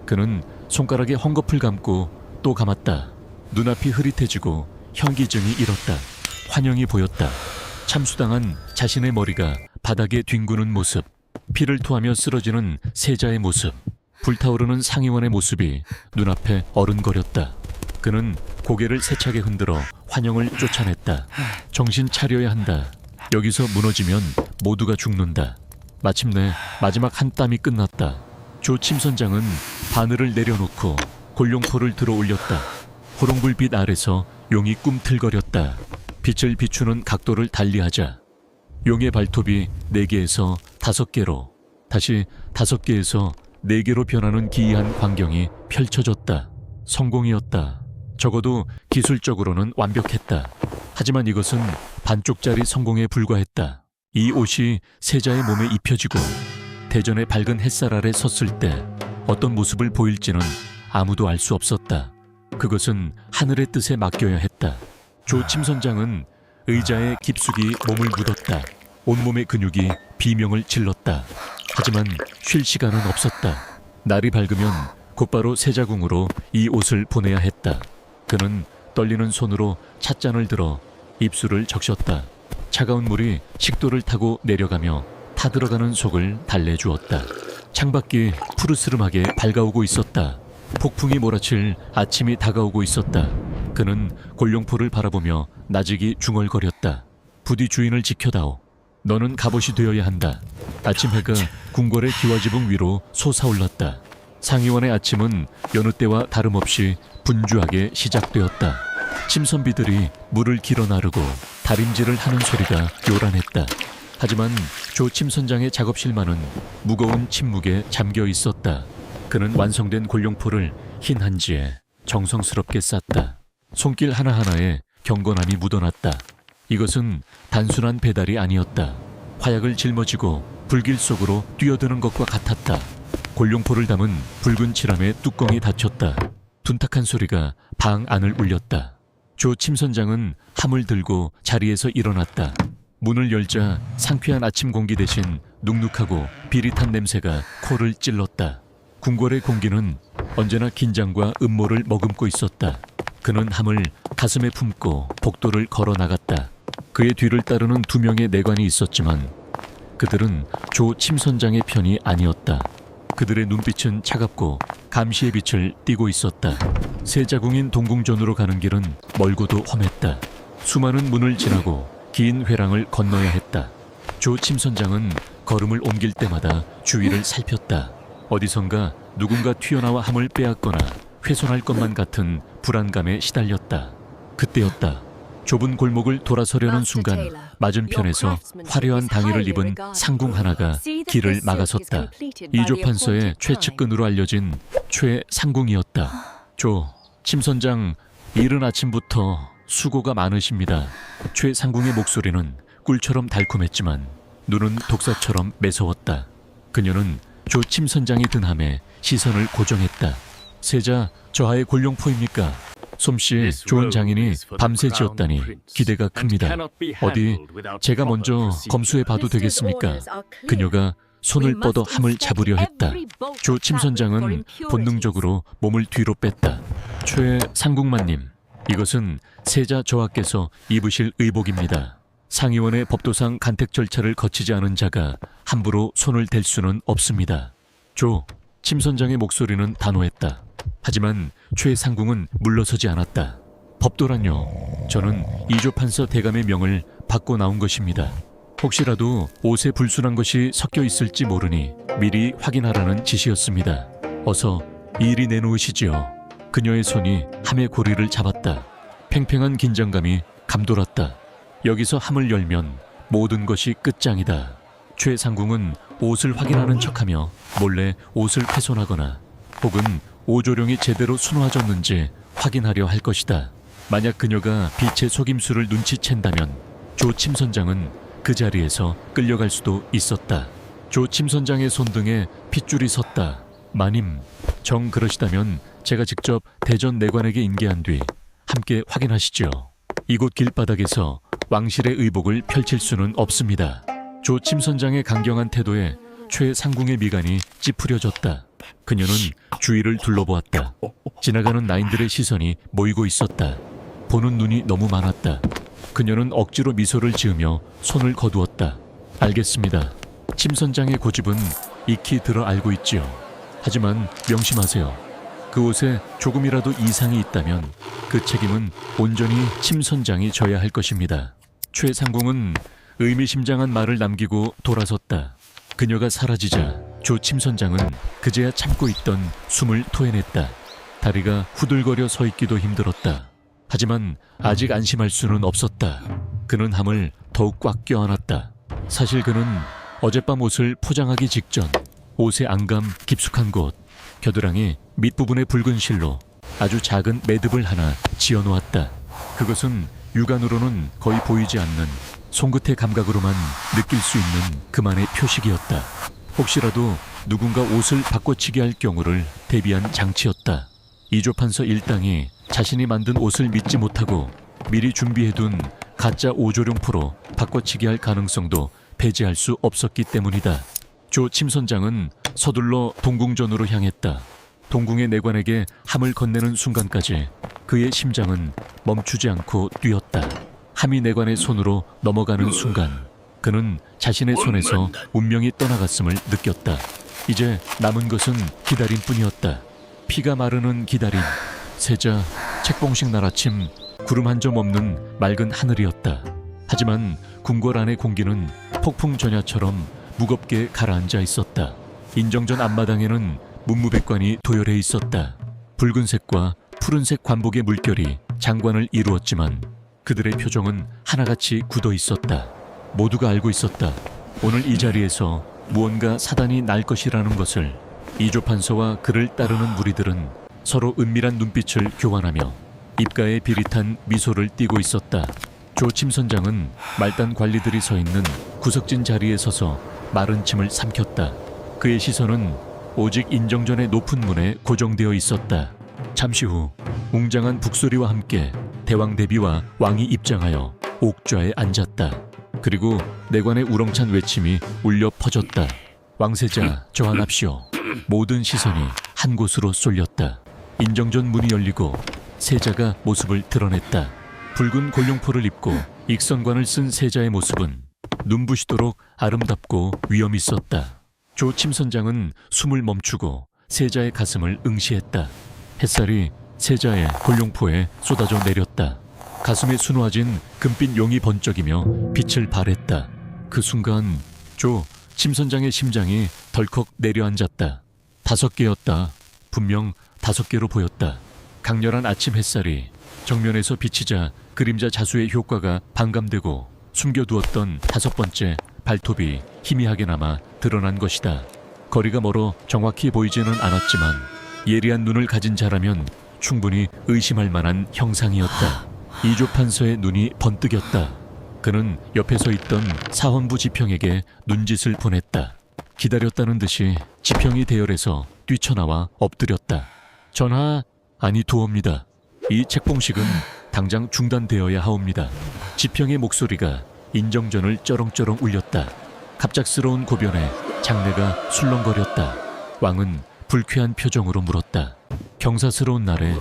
Speaker 1: 그는 손가락에 헝겊을 감고 또 감았다. 눈앞이 흐릿해지고 현기증이 일었다. 환영이 보였다. 참수당한 자신의 머리가 바닥에 뒹구는 모습, 피를 토하며 쓰러지는 세자의 모습, 불타오르는 상의원의 모습이 눈앞에 어른거렸다. 그는 고개를 세차게 흔들어 환영을 쫓아냈다. 정신 차려야 한다. 여기서 무너지면 모두가 죽는다. 마침내 마지막 한 땀이 끝났다. 조 침선장은 바늘을 내려놓고 골룡포를 들어 올렸다. 호롱불빛 아래서 용이 꿈틀거렸다. 빛을 비추는 각도를 달리하자 용의 발톱이 4개에서 5개로, 다시 5개에서 4개로 변하는 기이한 광경이 펼쳐졌다. 성공이었다. 적어도 기술적으로는 완벽했다. 하지만 이것은 반쪽짜리 성공에 불과했다. 이 옷이 세자의 몸에 입혀지고 대전의 밝은 햇살 아래 섰을 때 어떤 모습을 보일지는 아무도 알 수 없었다. 그것은 하늘의 뜻에 맡겨야 했다. 조 침선장은 의자에 깊숙이 몸을 묻었다. 온몸의 근육이 비명을 질렀다. 하지만 쉴 시간은 없었다. 날이 밝으면 곧바로 세자궁으로 이 옷을 보내야 했다. 그는 떨리는 손으로 찻잔을 들어 입술을 적셨다. 차가운 물이 식도를 타고 내려가며 타들어가는 속을 달래주었다. 창밖이 푸르스름하게 밝아오고 있었다. 폭풍이 몰아칠 아침이 다가오고 있었다. 그는 골룡포를 바라보며 나직이 중얼거렸다. 부디 주인을 지켜다오. 너는 갑옷이 되어야 한다. 아침 해가 궁궐의 기와지붕 위로 솟아올랐다. 상의원의 아침은 여느 때와 다름없이 분주하게 시작되었다. 침선비들이 물을 길어 나르고 다림질을 하는 소리가 요란했다. 하지만 조 침선장의 작업실만은 무거운 침묵에 잠겨 있었다. 그는 완성된 골룡포를 흰 한지에 정성스럽게 쌌다. 손길 하나하나에 경건함이 묻어났다. 이것은 단순한 배달이 아니었다. 화약을 짊어지고 불길 속으로 뛰어드는 것과 같았다. 골룡포를 담은 붉은 칠함의 뚜껑이 닫혔다. 둔탁한 소리가 방 안을 울렸다. 조 침선장은 함을 들고 자리에서 일어났다. 문을 열자 상쾌한 아침 공기 대신 눅눅하고 비릿한 냄새가 코를 찔렀다. 궁궐의 공기는 언제나 긴장과 음모를 머금고 있었다. 그는 함을 가슴에 품고 복도를 걸어 나갔다. 그의 뒤를 따르는 2명의 내관이 있었지만 그들은 조 침선장의 편이 아니었다. 그들의 눈빛은 차갑고 감시의 빛을 띠고 있었다. 세자궁인 동궁전으로 가는 길은 멀고도 험했다. 수많은 문을 지나고 긴 회랑을 건너야 했다. 조 침선장은 걸음을 옮길 때마다 주위를 살폈다. 어디선가 누군가 튀어나와 함을 빼앗거나 훼손할 것만 같은 불안감에 시달렸다. 그때였다. 좁은 골목을 돌아서려는 순간 맞은편에서 화려한 당의를 입은 상궁 하나가 길을 막아섰다. 이조 판서의 최측근으로 알려진 최상궁이었다. 침 선장, 이른 아침부터 수고가 많으십니다. 최상궁의 목소리는 꿀처럼 달콤했지만 눈은 독사처럼 매서웠다. 그녀는 침 선장이 든 함에 시선을 고정했다. 세자, 저하의 골룡포입니까? 솜씨 좋은 장인이 밤새 지었다니 기대가 큽니다. 어디 제가 먼저 검수해 봐도 되겠습니까? 그녀가 손을 뻗어 함을 잡으려 했다. 침 선장은 본능적으로 몸을 뒤로 뺐다. 최상궁마님, 이것은 세자 저하께서 입으실 의복입니다. 상의원의 법도상 간택 절차를 거치지 않은 자가 함부로 손을 댈 수는 없습니다. 침 선장의 목소리는 단호했다. 하지만 최상궁은 물러서지 않았다. 법도란요. 저는 이조 판서 대감의 명을 받고 나온 것입니다. 혹시라도 옷에 불순한 것이 섞여 있을지 모르니 미리 확인하라는 지시였습니다. 어서 이리 내놓으시지요. 그녀의 손이 함의 고리를 잡았다. 팽팽한 긴장감이 감돌았다. 여기서 함을 열면 모든 것이 끝장이다. 최상궁은 옷을 확인하는 척하며 몰래 옷을 훼손하거나 혹은 오조룡이 제대로 수놓아졌는지 확인하려 할 것이다. 만약 그녀가 빛의 속임수를 눈치챈다면 침 선장은 그 자리에서 끌려갈 수도 있었다. 침 선장의 손등에 핏줄이 섰다. 마님, 정 그러시다면 제가 직접 대전 내관에게 인계한 뒤 함께 확인하시죠. 이곳 길바닥에서 왕실의 의복을 펼칠 수는 없습니다. 침 선장의 강경한 태도에 최상궁의 미간이 찌푸려졌다. 그녀는 주위를 둘러보았다. 지나가는 나인들의 시선이 모이고 있었다. 보는 눈이 너무 많았다. 그녀는 억지로 미소를 지으며 손을 거두었다. 알겠습니다. 침 선장의 고집은 익히 들어 알고 있지요. 하지만 명심하세요. 그 옷에 조금이라도 이상이 있다면 그 책임은 온전히 침 선장이 져야 할 것입니다. 최상궁은 의미심장한 말을 남기고 돌아섰다. 그녀가 사라지자 침 선장은 그제야 참고 있던 숨을 토해냈다. 다리가 후들거려 서 있기도 힘들었다. 하지만 아직 안심할 수는 없었다. 그는 함을 더욱 꽉 껴안았다. 사실 그는 어젯밤 옷을 포장하기 직전 옷의 안감 깊숙한 곳, 겨드랑이 밑부분의 붉은 실로 아주 작은 매듭을 하나 지어놓았다. 그것은 육안으로는 거의 보이지 않는 손끝의 감각으로만 느낄 수 있는 그만의 표식이었다. 혹시라도 누군가 옷을 바꿔치기 할 경우를 대비한 장치였다. 이조 판서 일당이 자신이 만든 옷을 믿지 못하고 미리 준비해둔 가짜 오조룡포로 바꿔치기 할 가능성도 배제할 수 없었기 때문이다. 침 선장은 서둘러 동궁전으로 향했다. 동궁의 내관에게 함을 건네는 순간까지 그의 심장은 멈추지 않고 뛰었다. 함이 내관의 손으로 넘어가는 순간 그는 자신의 손에서 운명이 떠나갔음을 느꼈다. 이제 남은 것은 기다림뿐이었다. 피가 마르는 기다림. 세자, 책봉식 날 아침 구름 한 점 없는 맑은 하늘이었다. 하지만 궁궐 안의 공기는 폭풍 전야처럼 무겁게 가라앉아 있었다. 인정전 앞마당에는 문무백관이 도열해 있었다. 붉은색과 푸른색 관복의 물결이 장관을 이루었지만 그들의 표정은 하나같이 굳어 있었다. 모두가 알고 있었다. 오늘 이 자리에서 무언가 사단이 날 것이라는 것을. 이조 판서와 그를 따르는 무리들은 서로 은밀한 눈빛을 교환하며 입가에 비릿한 미소를 띠고 있었다. 침 선장은 말단 관리들이 서 있는 구석진 자리에 서서 마른 침을 삼켰다. 그의 시선은 오직 인정전의 높은 문에 고정되어 있었다. 잠시 후 웅장한 북소리와 함께 대왕 대비와 왕이 입장하여 옥좌에 앉았다. 그리고 내관의 우렁찬 외침이 울려 퍼졌다. 왕세자 저항합시오. 모든 시선이 한 곳으로 쏠렸다. 인정전 문이 열리고 세자가 모습을 드러냈다. 붉은 골룡포를 입고 익선관을 쓴 세자의 모습은 눈부시도록 아름답고 위엄 있었다. 침 선장은 숨을 멈추고 세자의 가슴을 응시했다. 햇살이 세자의 골룡포에 쏟아져 내렸다. 가슴에 수놓아진 금빛 용이 번쩍이며 빛을 발했다. 그 순간 침 선장의 심장이 덜컥 내려앉았다. 5개였다. 분명 5개로 보였다. 강렬한 아침 햇살이 정면에서 비치자 그림자 자수의 효과가 반감되고 숨겨두었던 5번째 발톱이 희미하게 남아 드러난 것이다. 거리가 멀어 정확히 보이지는 않았지만 예리한 눈을 가진 자라면 충분히 의심할 만한 형상이었다. 이조 판서의 눈이 번뜩였다. 그는 옆에 서 있던 사헌부 지평에게 눈짓을 보냈다. 기다렸다는 듯이 지평이 대열에서 뛰쳐나와 엎드렸다. 전하, 아니 두옵니다. 이 책봉식은 당장 중단되어야 하옵니다. 지평의 목소리가 인정전을 쩌렁쩌렁 울렸다. 갑작스러운 고변에 장내가 술렁거렸다. 왕은 불쾌한 표정으로 물었다. 경사스러운 날에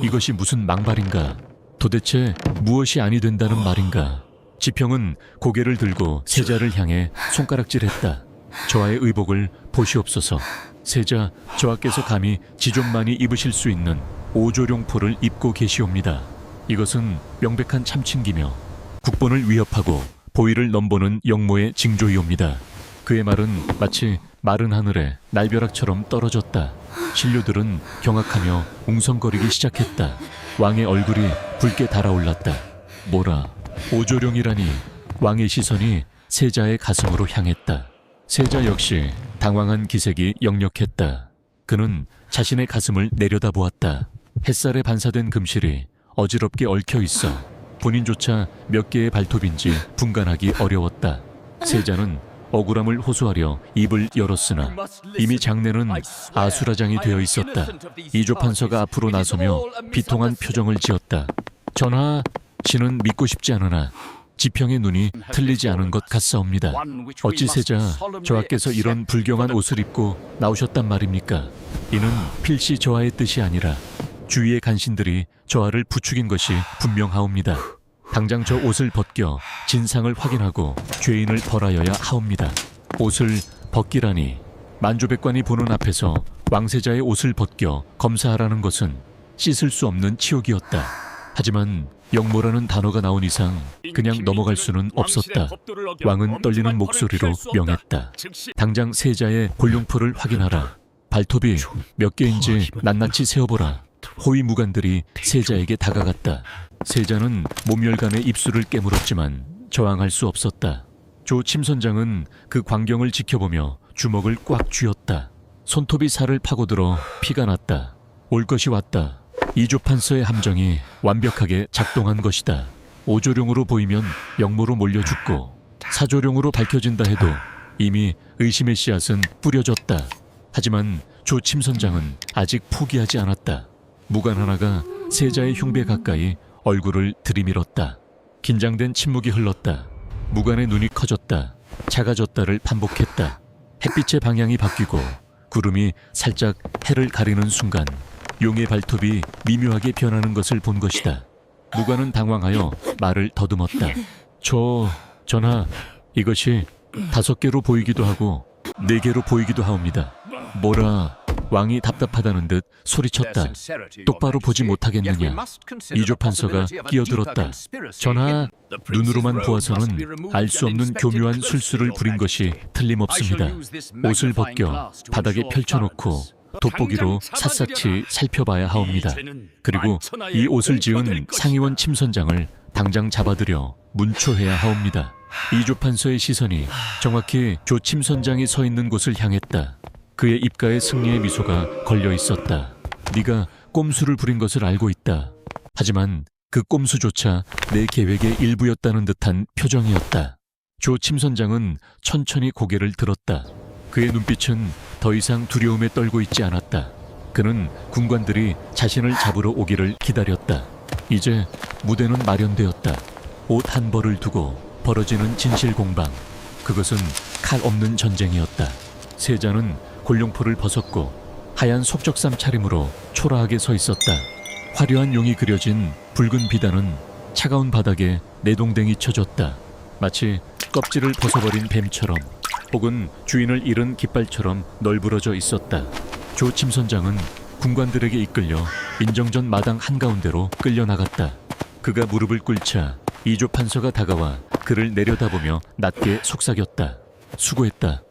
Speaker 1: 이것이 무슨 망발인가? 도대체 무엇이 아니 된다는 말인가? 지평은 고개를 들고 세자를 향해 손가락질했다. 저하의 의복을 보시옵소서. 세자, 저하께서 감히 지존만이 입으실 수 있는 오조룡포를 입고 계시옵니다. 이것은 명백한 참칭기며 국본을 위협하고 보위를 넘보는 영모의 징조이옵니다. 그의 말은 마치 마른 하늘에 날벼락처럼 떨어졌다. 신료들은 경악하며 웅성거리기 시작했다. 왕의 얼굴이 붉게 달아올랐다. 뭐라, 오조룡이라니. 왕의 시선이 세자의 가슴으로 향했다. 세자 역시 당황한 기색이 역력했다. 그는 자신의 가슴을 내려다보았다. 햇살에 반사된 금실이 어지럽게 얽혀 있어 본인조차 몇 개의 발톱인지 분간하기 어려웠다. 세자는 억울함을 호소하려 입을 열었으나 이미 장내는 아수라장이 되어 있었다. 이조 판서가 앞으로 나서며 비통한 표정을 지었다. 전하, 신은 믿고 싶지 않으나 지평의 눈이 틀리지 않은 것 같사옵니다. 어찌 세자, 저하께서 이런 불경한 옷을 입고 나오셨단 말입니까? 이는 필시 저하의 뜻이 아니라 주위의 간신들이 저하를 부추긴 것이 분명하옵니다. 당장 저 옷을 벗겨 진상을 확인하고 죄인을 벌하여야 하옵니다. 옷을 벗기라니. 만주백관이 보는 앞에서 왕세자의 옷을 벗겨 검사하라는 것은 씻을 수 없는 치욕이었다. 하지만 영모라는 단어가 나온 이상 그냥 넘어갈 수는 없었다. 왕은 떨리는 목소리로 명했다. 당장 세자의 골룡포를 확인하라. 발톱이 몇 개인지 낱낱이 세어보라. 호위 무관들이 세자에게 다가갔다. 세자는 모멸감에 입술을 깨물었지만 저항할 수 없었다. 조 침선장은 그 광경을 지켜보며 주먹을 꽉 쥐었다. 손톱이 살을 파고들어 피가 났다. 올 것이 왔다. 이조 판서의 함정이 완벽하게 작동한 것이다. 오조룡으로 보이면 영모로 몰려 죽고 사조룡으로 밝혀진다 해도 이미 의심의 씨앗은 뿌려졌다. 하지만 조 침선장은 아직 포기하지 않았다. 무관 하나가 세자의 흉배 가까이 얼굴을 들이밀었다. 긴장된 침묵이 흘렀다. 무관의 눈이 커졌다. 작아졌다를 반복했다. 햇빛의 방향이 바뀌고 구름이 살짝 해를 가리는 순간 용의 발톱이 미묘하게 변하는 것을 본 것이다. 무관은 당황하여 말을 더듬었다. 전하, 이것이 5개로 보이기도 하고 4개로 보이기도 하옵니다. 뭐라? 왕이 답답하다는 듯 소리쳤다. 똑바로 보지 못하겠느냐? 이조 판서가 끼어들었다. 전하, 눈으로만 보아서는 알 수 없는 교묘한 술수를 부린 것이 틀림없습니다. 옷을 벗겨 바닥에 펼쳐놓고 돋보기로 샅샅이 살펴봐야 하옵니다. 그리고 이 옷을 지은 상의원 침선장을 당장 잡아들여 문초해야 하옵니다. 이조 판서의 시선이 정확히 조 침선장이 서 있는 곳을 향했다. 그의 입가에 승리의 미소가 걸려 있었다. 네가 꼼수를 부린 것을 알고 있다. 하지만 그 꼼수조차 내 계획의 일부였다는 듯한 표정이었다. 조 침선장은 천천히 고개를 들었다. 그의 눈빛은 더 이상 두려움에 떨고 있지 않았다. 그는 군관들이 자신을 잡으러 오기를 기다렸다. 이제 무대는 마련되었다. 옷 한 벌을 두고 벌어지는 진실 공방. 그것은 칼 없는 전쟁이었다. 세자는 골룡포를 벗었고 하얀 속적삼 차림으로 초라하게 서 있었다. 화려한 용이 그려진 붉은 비단은 차가운 바닥에 내동댕이 쳐졌다. 마치 껍질을 벗어버린 뱀처럼 혹은 주인을 잃은 깃발처럼 널브러져 있었다. 조 침선장은 군관들에게 이끌려 인정전 마당 한가운데로 끌려나갔다. 그가 무릎을 꿇자 이조 판서가 다가와 그를 내려다보며 낮게 속삭였다. 수고했다.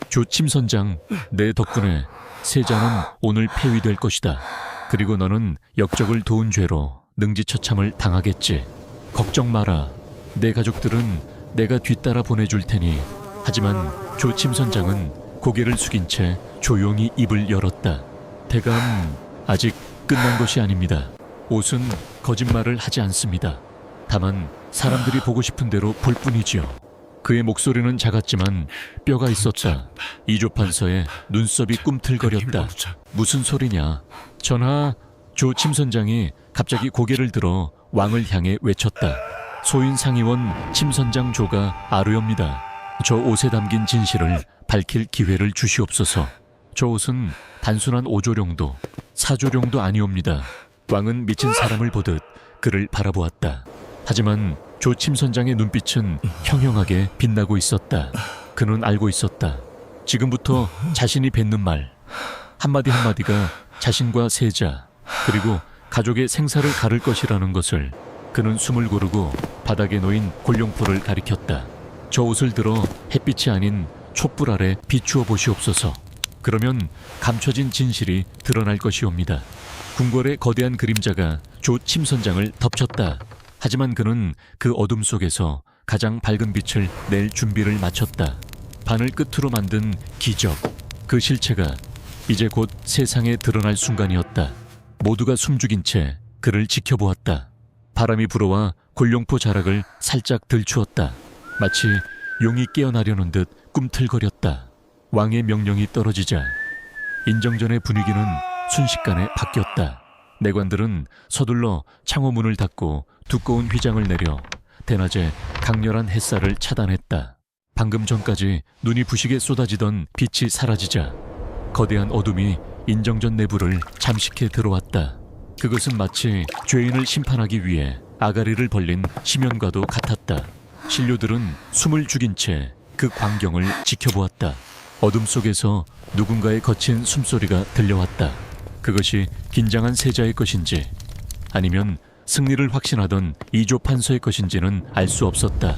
Speaker 1: 조 침선장, 내 덕분에 세자는 오늘 폐위될 것이다. 그리고 너는 역적을 도운 죄로 능지처참을 당하겠지. 걱정 마라. 내 가족들은 내가 뒤따라 보내줄 테니. 하지만 조 침 선장은 고개를 숙인 채 조용히 입을 열었다. 대감, 아직 끝난 것이 아닙니다. 옷은 거짓말을 하지 않습니다. 다만 사람들이 보고 싶은 대로 볼 뿐이지요. 그의 목소리는 작았지만 뼈가 있었다. 이조 판서의 눈썹이 꿈틀거렸다. 무슨 소리냐? 전하, 조 침 선장이 갑자기 고개를 들어 왕을 향해 외쳤다. 소인 상의원 침 선장 조가 아뢰옵니다. 저 옷에 담긴 진실을 밝힐 기회를 주시옵소서. 저 옷은 단순한 오조령도 사조령도 아니옵니다. 왕은 미친 사람을 보듯 그를 바라보았다. 하지만 조 침 선장의 눈빛은 형형하게 빛나고 있었다. 그는 알고 있었다. 지금부터 자신이 뱉는 말 한마디 한마디가 자신과 세자 그리고 가족의 생사를 가를 것이라는 것을. 그는 숨을 고르고 바닥에 놓인 골룡포를 가리켰다. 저 옷을 들어 햇빛이 아닌 촛불 아래 비추어 보시옵소서. 그러면 감춰진 진실이 드러날 것이옵니다. 궁궐의 거대한 그림자가 조 침 선장을 덮쳤다. 하지만 그는 그 어둠 속에서 가장 밝은 빛을 낼 준비를 마쳤다. 바늘 끝으로 만든 기적, 그 실체가 이제 곧 세상에 드러날 순간이었다. 모두가 숨죽인 채 그를 지켜보았다. 바람이 불어와 골룡포 자락을 살짝 들추었다. 마치 용이 깨어나려는 듯 꿈틀거렸다. 왕의 명령이 떨어지자 인정전의 분위기는 순식간에 바뀌었다. 내관들은 서둘러 창호문을 닫고 두꺼운 휘장을 내려 대낮에 강렬한 햇살을 차단했다. 방금 전까지 눈이 부시게 쏟아지던 빛이 사라지자 거대한 어둠이 인정전 내부를 잠식해 들어왔다. 그것은 마치 죄인을 심판하기 위해 아가리를 벌린 심연과도 같았다. 신료들은 숨을 죽인 채 그 광경을 지켜보았다. 어둠 속에서 누군가의 거친 숨소리가 들려왔다. 그것이 긴장한 세자의 것인지 아니면 승리를 확신하던 이조 판서의 것인지는 알 수 없었다.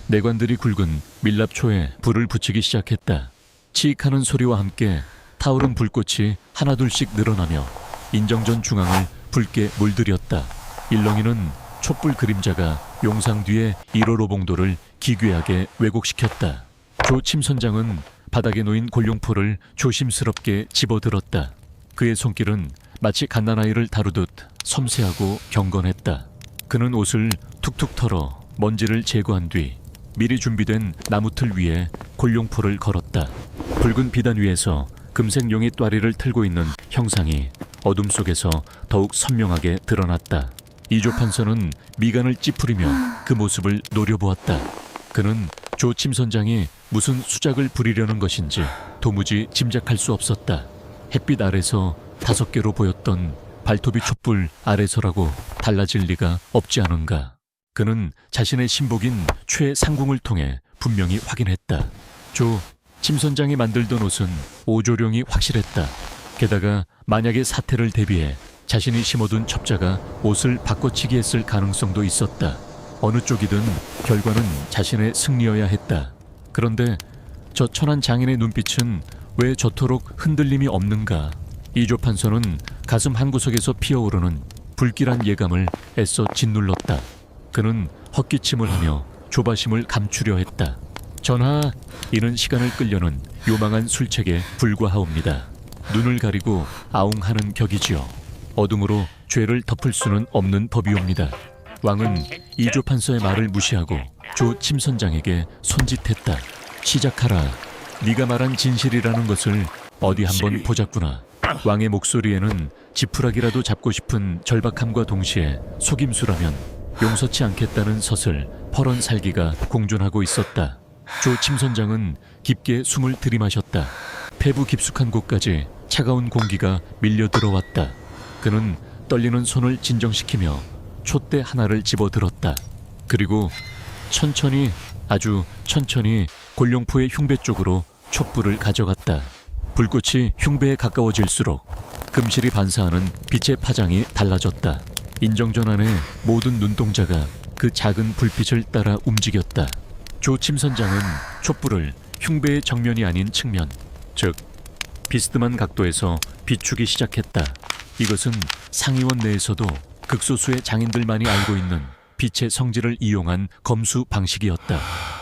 Speaker 1: 내관들이 굵은 밀랍초에 불을 붙이기 시작했다. 치익하는 소리와 함께 타오른 불꽃이 하나둘씩 늘어나며 인정전 중앙을 붉게 물들였다. 일렁이는 촛불 그림자가 용상 뒤의 1호 봉도를 기괴하게 왜곡시켰다. 조 침 선장은 바닥에 놓인 골룡포를 조심스럽게 집어들었다. 그의 손길은 마치 갓난아이를 다루듯 섬세하고 경건했다. 그는 옷을 툭툭 털어 먼지를 제거한 뒤 미리 준비된 나무틀 위에 골룡포를 걸었다. 붉은 비단 위에서 금색 용이 또아리를 틀고 있는 형상이 어둠 속에서 더욱 선명하게 드러났다. 이조 판서는 미간을 찌푸리며 그 모습을 노려보았다. 그는 조 침 선장이 무슨 수작을 부리려는 것인지 도무지 짐작할 수 없었다. 햇빛 아래서 5개로 보였던 발톱이 촛불 아래서라고 달라질 리가 없지 않은가. 그는 자신의 신복인 최상궁을 통해 분명히 확인했다. 조 침 선장이 만들던 옷은 오조령이 확실했다. 게다가 만약의 사태를 대비해 자신이 심어둔 첩자가 옷을 바꿔치기 했을 가능성도 있었다. 어느 쪽이든 결과는 자신의 승리여야 했다. 그런데 저 천한 장인의 눈빛은 왜 저토록 흔들림이 없는가? 이조 판서는 가슴 한구석에서 피어오르는 불길한 예감을 애써 짓눌렀다. 그는 헛기침을 하며 조바심을 감추려 했다. 전하, 이는 시간을 끌려는 요망한 술책에 불과하옵니다. 눈을 가리고 아웅하는 격이지요. 어둠으로 죄를 덮을 수는 없는 법이옵니다. 왕은 이조 판서의 말을 무시하고 조 침 선장에게 손짓했다. 시작하라. 네가 말한 진실이라는 것을 어디 한번 보자꾸나. 왕의 목소리에는 지푸라기라도 잡고 싶은 절박함과 동시에 속임수라면 용서치 않겠다는 서슬 퍼런 살기가 공존하고 있었다. 조 침 선장은 깊게 숨을 들이마셨다. 폐부 깊숙한 곳까지 차가운 공기가 밀려 들어왔다. 그는 떨리는 손을 진정시키며 촛대 하나를 집어들었다. 그리고 천천히, 아주 천천히 골룡포의 흉배 쪽으로 촛불을 가져갔다. 불꽃이 흉배에 가까워질수록 금실이 반사하는 빛의 파장이 달라졌다. 인정전 안의 모든 눈동자가 그 작은 불빛을 따라 움직였다. 조 침 선장은 촛불을 흉배의 정면이 아닌 측면, 즉 비스듬한 각도에서 비추기 시작했다. 이것은 상의원 내에서도 극소수의 장인들만이 알고 있는 빛의 성질을 이용한 검수 방식이었다.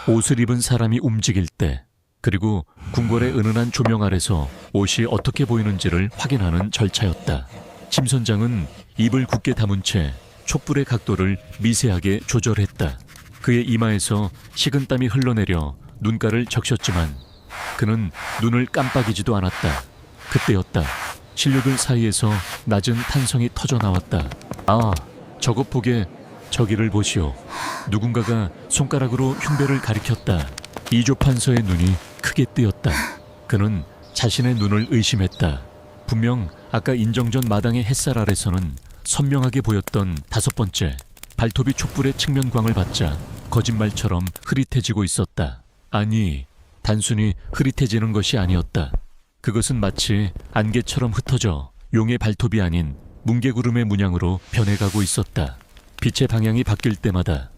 Speaker 1: 옷을 입은 사람이 움직일 때, 그리고 궁궐의 은은한 조명 아래서 옷이 어떻게 보이는지를 확인하는 절차였다. 침 선장은 입을 굳게 다문 채 촛불의 각도를 미세하게 조절했다. 그의 이마에서 식은땀이 흘러내려 눈가를 적셨지만 그는 눈을 깜빡이지도 않았다. 그때였다. 신료들 사이에서 낮은 탄성이 터져 나왔다. 아, 저것 보게, 저기를 보시오. 누군가가 손가락으로 흉배를 가리켰다. 이조 판서의 눈이 크게 뜨였다. 그는 자신의 눈을 의심했다. 분명 아까 인정전 마당의 햇살 아래서는 선명하게 보였던 다섯 번째 발톱이 촛불의 측면광을 받자 거짓말처럼 흐릿해지고 있었다. 아니, 단순히 흐릿해지는 것이 아니었다. 그것은 마치 안개처럼 흩어져 용의 발톱이 아닌 뭉게구름의 문양으로 변해가고 있었다. 빛의 방향이 바뀔 때마다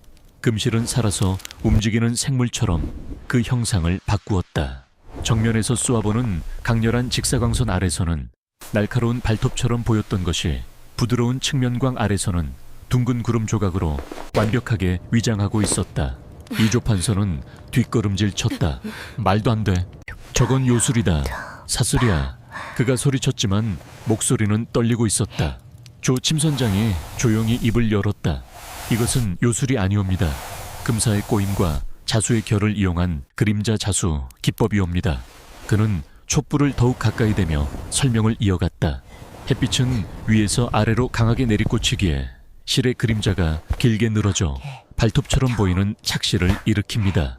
Speaker 1: 금실은 살아서 움직이는 생물처럼 그 형상을 바꾸었다. 정면에서 쏘아보는 강렬한 직사광선 아래서는 날카로운 발톱처럼 보였던 것이 부드러운 측면광 아래서는 둥근 구름 조각으로 완벽하게 위장하고 있었다. 이조 판서는 뒷걸음질 쳤다. 말도 안 돼. 저건 요술이다. 사슬이야. 그가 소리쳤지만 목소리는 떨리고 있었다. 조 침선장이 조용히 입을 열었다. 이것은 요술이 아니옵니다. 금사의 꼬임과 자수의 결을 이용한 그림자 자수 기법이옵니다. 그는 촛불을 더욱 가까이 대며 설명을 이어갔다. 햇빛은 위에서 아래로 강하게 내리꽂히기에 실의 그림자가 길게 늘어져 발톱처럼 보이는 착시를 일으킵니다.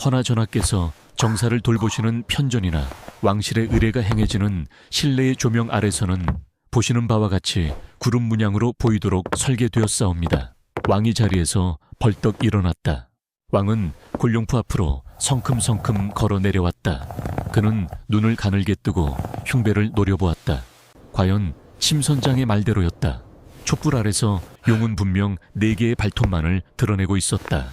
Speaker 1: 허나 전하께서 정사를 돌보시는 편전이나 왕실의 의례가 행해지는 실내의 조명 아래서는 보시는 바와 같이 구름 문양으로 보이도록 설계되었사옵니다. 왕이 자리에서 벌떡 일어났다. 왕은 골룡포 앞으로 성큼성큼 걸어 내려왔다. 그는 눈을 가늘게 뜨고 흉배를 노려보았다. 과연 침선장의 말대로였다. 촛불 아래서 용은 분명 4개의 발톱만을 드러내고 있었다.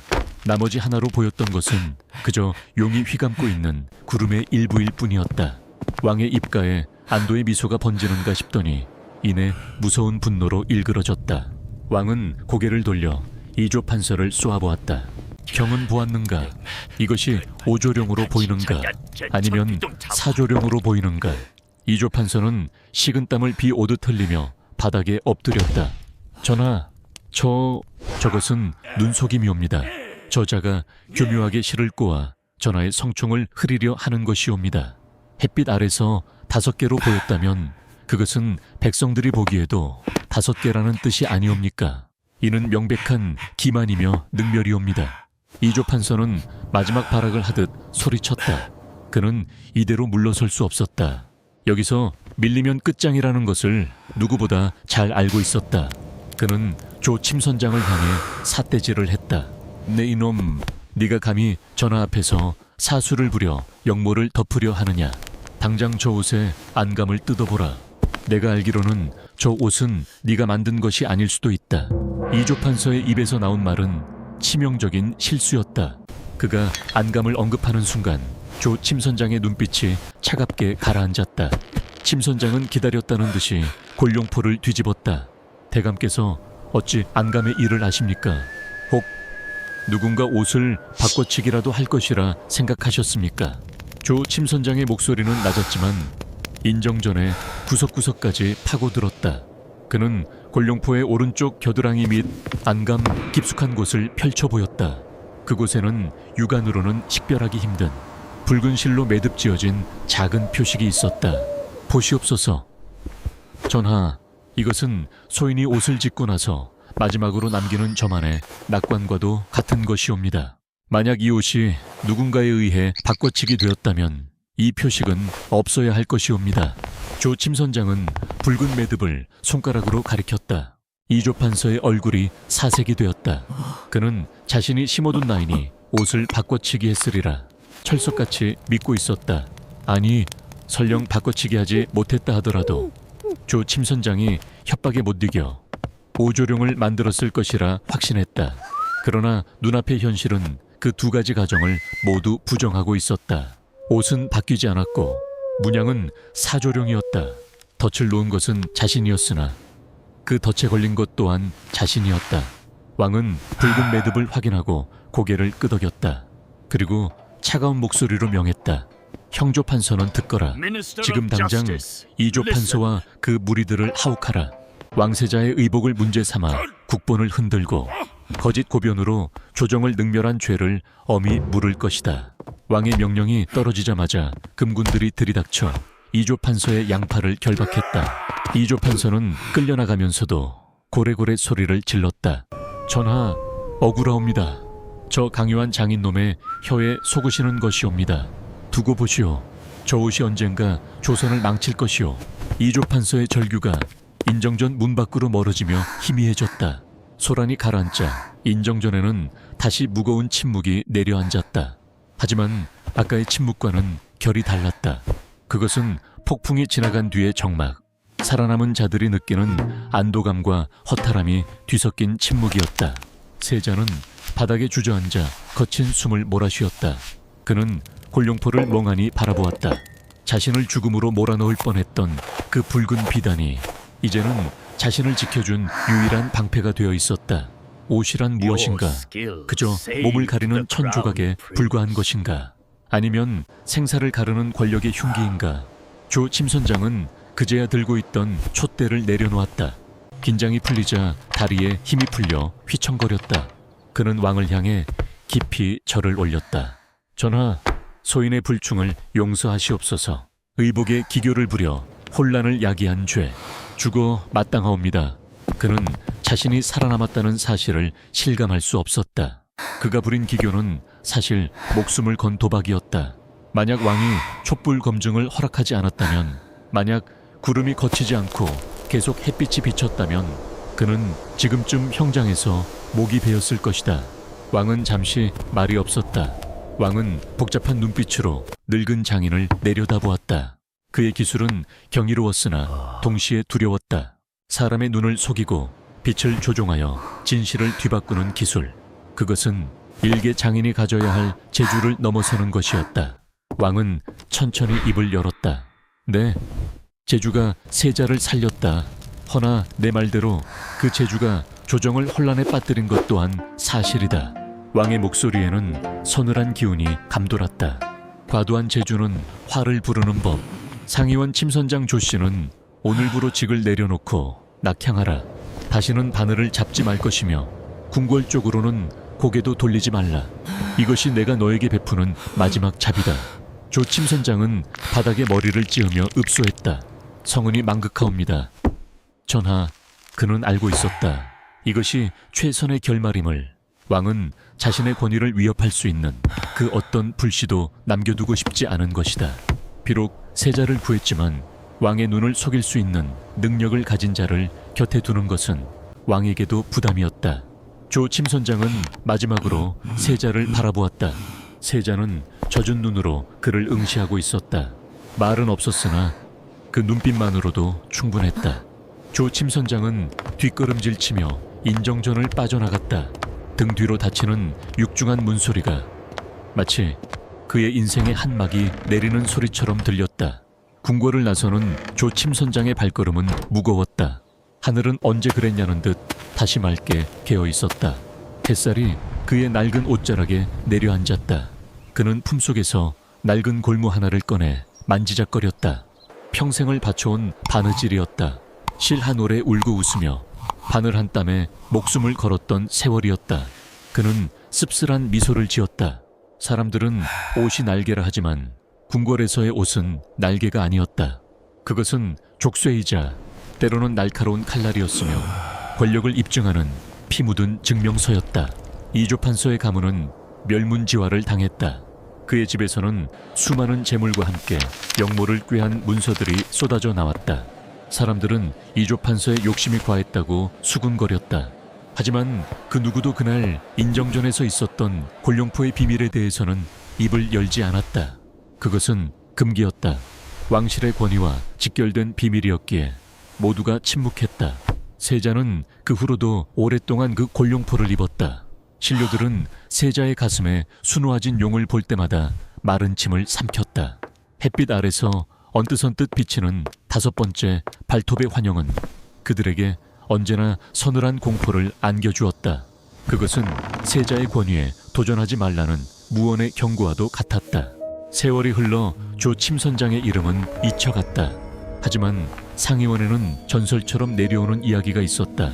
Speaker 1: 나머지 하나로 보였던 것은 그저 용이 휘감고 있는 구름의 일부일 뿐이었다. 왕의 입가에 안도의 미소가 번지는가 싶더니 이내 무서운 분노로 일그러졌다. 왕은 고개를 돌려 이조 판서를 쏘아보았다. 경은 보았는가? 이것이 오조령으로 보이는가? 아니면 사조령으로 보이는가? 이조 판서는 식은땀을 비오듯 흘리며 바닥에 엎드렸다. 전하, 저것은 눈속임이옵니다. 저자가 교묘하게 실을 꼬아 전하의 성총을 흐리려 하는 것이옵니다. 햇빛 아래서 5개로 보였다면 그것은 백성들이 보기에도 5개라는 뜻이 아니옵니까? 이는 명백한 기만이며 능멸이옵니다. 이조 판서는 마지막 발악을 하듯 소리쳤다. 그는 이대로 물러설 수 없었다. 여기서 밀리면 끝장이라는 것을 누구보다 잘 알고 있었다. 그는 조 침선장을 향해 삿대질을 했다. 내 이놈, 네가 감히 전하 앞에서 사수를 부려 역모를 덮으려 하느냐? 당장 저 옷에 안감을 뜯어보라. 내가 알기로는 저 옷은 네가 만든 것이 아닐 수도 있다. 이조 판서의 입에서 나온 말은 치명적인 실수였다. 그가 안감을 언급하는 순간 조 침선장의 눈빛이 차갑게 가라앉았다. 침선장은 기다렸다는 듯이 골룡포를 뒤집었다. 대감께서 어찌 안감의 일을 아십니까? 혹 누군가 옷을 바꿔치기라도 할 것이라 생각하셨습니까? 조 침선장의 목소리는 낮았지만 인정전에 구석구석까지 파고들었다. 그는 골룡포의 오른쪽 겨드랑이 및 안감 깊숙한 곳을 펼쳐 보였다. 그곳에는 육안으로는 식별하기 힘든 붉은 실로 매듭 지어진 작은 표식이 있었다. 보시옵소서. 전하, 이것은 소인이 옷을 짓고 나서 마지막으로 남기는 저만의 낙관과도 같은 것이옵니다. 만약 이 옷이 누군가에 의해 바꿔치기 되었다면 이 표식은 없어야 할 것이옵니다. 조 침선장은 붉은 매듭을 손가락으로 가리켰다. 이조 판서의 얼굴이 사색이 되었다. 그는 자신이 심어둔 나인이 옷을 바꿔치기 했으리라 철석같이 믿고 있었다. 아니, 설령 바꿔치기 하지 못했다 하더라도 조 침선장이 협박에 못 이겨 오조령을 만들었을 것이라 확신했다. 그러나 눈앞의 현실은 그 2가지 가정을 모두 부정하고 있었다. 옷은 바뀌지 않았고 문양은 사조령이었다. 덫을 놓은 것은 자신이었으나 그 덫에 걸린 것 또한 자신이었다. 왕은 붉은 매듭을 확인하고 고개를 끄덕였다. 그리고 차가운 목소리로 명했다. 형조 판서는 듣거라. 지금 당장 이조 판서와 그 무리들을 하옥하라. 왕세자의 의복을 문제 삼아 국본을 흔들고 거짓 고변으로 조정을 능멸한 죄를 엄히 물을 것이다. 왕의 명령이 떨어지자마자 금군들이 들이닥쳐 이조 판서의 양팔을 결박했다. 이조 판서는 끌려나가면서도 고래고래 소리를 질렀다. 전하, 억울하옵니다. 저 강요한 장인놈의 혀에 속으시는 것이옵니다. 두고 보시오. 저 옷이 언젠가 조선을 망칠 것이오. 이조 판서의 절규가 인정전 문 밖으로 멀어지며 희미해졌다. 소란이 가라앉자 인정전에는 다시 무거운 침묵이 내려앉았다. 하지만 아까의 침묵과는 결이 달랐다. 그것은 폭풍이 지나간 뒤의 정막, 살아남은 자들이 느끼는 안도감과 허탈함이 뒤섞인 침묵이었다. 세자는 바닥에 주저앉아 거친 숨을 몰아쉬었다. 그는 골룡포를 멍하니 바라보았다. 자신을 죽음으로 몰아넣을 뻔했던 그 붉은 비단이 이제는 자신을 지켜준 유일한 방패가 되어 있었다. 옷이란 무엇인가? 그저 몸을 가리는 천조각에 불과한 것인가? 아니면 생사를 가르는 권력의 흉기인가? 조 침선장은 그제야 들고 있던 촛대를 내려놓았다. 긴장이 풀리자 다리에 힘이 풀려 휘청거렸다. 그는 왕을 향해 깊이 절을 올렸다. 전하, 소인의 불충을 용서하시옵소서. 의복에 기교를 부려 혼란을 야기한 죄, 죽어 마땅하옵니다. 그는 자신이 살아남았다는 사실을 실감할 수 없었다. 그가 부린 기교는 사실 목숨을 건 도박이었다. 만약 왕이 촛불 검증을 허락하지 않았다면, 만약 구름이 거치지 않고 계속 햇빛이 비쳤다면 그는 지금쯤 형장에서 목이 베었을 것이다. 왕은 잠시 말이 없었다. 왕은 복잡한 눈빛으로 늙은 장인을 내려다보았다. 그의 기술은 경이로웠으나 동시에 두려웠다. 사람의 눈을 속이고 빛을 조종하여 진실을 뒤바꾸는 기술. 그것은 일개 장인이 가져야 할 재주를 넘어서는 것이었다. 왕은 천천히 입을 열었다. 네, 재주가 세자를 살렸다. 허나 내 말대로 그 재주가 조정을 혼란에 빠뜨린 것 또한 사실이다. 왕의 목소리에는 서늘한 기운이 감돌았다. 과도한 재주는 화를 부르는 법. 상의원 침선장 조씨는 오늘부로 직을 내려놓고 낙향하라. 다시는 바늘을 잡지 말 것이며 궁궐 쪽으로는 고개도 돌리지 말라. 이것이 내가 너에게 베푸는 마지막 잡이다. 조 침선장은 바닥에 머리를 찌으며 읍소했다. 성은이 망극하옵니다. 전하, 그는 알고 있었다. 이것이 최선의 결말임을. 왕은 자신의 권위를 위협할 수 있는 그 어떤 불씨도 남겨두고 싶지 않은 것이다. 비록 세자를 구했지만 왕의 눈을 속일 수 있는 능력을 가진 자를 곁에 두는 것은 왕에게도 부담이었다. 조 침선장은 마지막으로 세자를 바라보았다. 세자는 젖은 눈으로 그를 응시하고 있었다. 말은 없었으나 그 눈빛만으로도 충분했다. 조 침선장은 뒷걸음질치며 인정전을 빠져나갔다. 등 뒤로 닫히는 육중한 문소리가 마치 그의 인생의 한 막이 내리는 소리처럼 들렸다. 궁궐을 나서는 조 침선장의 발걸음은 무거웠다. 하늘은 언제 그랬냐는 듯 다시 맑게 개어 있었다. 햇살이 그의 낡은 옷자락에 내려앉았다. 그는 품속에서 낡은 골무 하나를 꺼내 만지작거렸다. 평생을 바쳐온 바느질이었다. 실 한 올에 울고 웃으며 바늘 한 땀에 목숨을 걸었던 세월이었다. 그는 씁쓸한 미소를 지었다. 사람들은 옷이 날개라 하지만 궁궐에서의 옷은 날개가 아니었다. 그것은 족쇄이자 때로는 날카로운 칼날이었으며 권력을 입증하는 피 묻은 증명서였다. 이조 판서의 가문은 멸문지화를 당했다. 그의 집에서는 수많은 재물과 함께 영모를 꾀한 문서들이 쏟아져 나왔다. 사람들은 이조 판서의 욕심이 과했다고 수군거렸다. 하지만 그 누구도 그날 인정전에서 있었던 골룡포의 비밀에 대해서는 입을 열지 않았다. 그것은 금기였다. 왕실의 권위와 직결된 비밀이었기에 모두가 침묵했다. 세자는 그 후로도 오랫동안 그 골룡포를 입었다. 신료들은 세자의 가슴에 수놓아진 용을 볼 때마다 마른 침을 삼켰다. 햇빛 아래서 언뜻언뜻 비치는 5번째 발톱의 환영은 그들에게 언제나 서늘한 공포를 안겨주었다. 그것은 세자의 권위에 도전하지 말라는 무언의 경고와도 같았다. 세월이 흘러 조 침선장의 이름은 잊혀갔다. 하지만 상의원에는 전설처럼 내려오는 이야기가 있었다.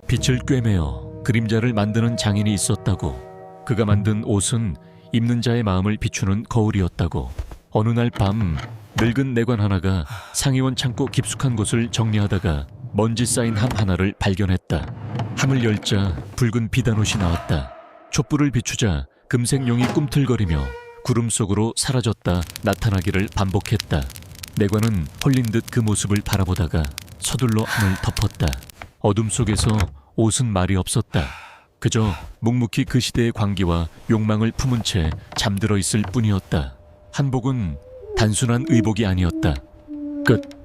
Speaker 1: 빛을 꿰매어 그림자를 만드는 장인이 있었다고. 그가 만든 옷은 입는 자의 마음을 비추는 거울이었다고. 어느 날 밤 늙은 내관 하나가 상의원 창고 깊숙한 곳을 정리하다가 먼지 쌓인 함 하나를 발견했다. 함을 열자 붉은 비단옷이 나왔다. 촛불을 비추자 금색 용이 꿈틀거리며 구름 속으로 사라졌다 나타나기를 반복했다. 내관은 홀린 듯 그 모습을 바라보다가 서둘러 함을 덮었다. 어둠 속에서 옷은 말이 없었다. 그저 묵묵히 그 시대의 광기와 욕망을 품은 채 잠들어 있을 뿐이었다. 한복은 단순한 의복이 아니었다. 끝.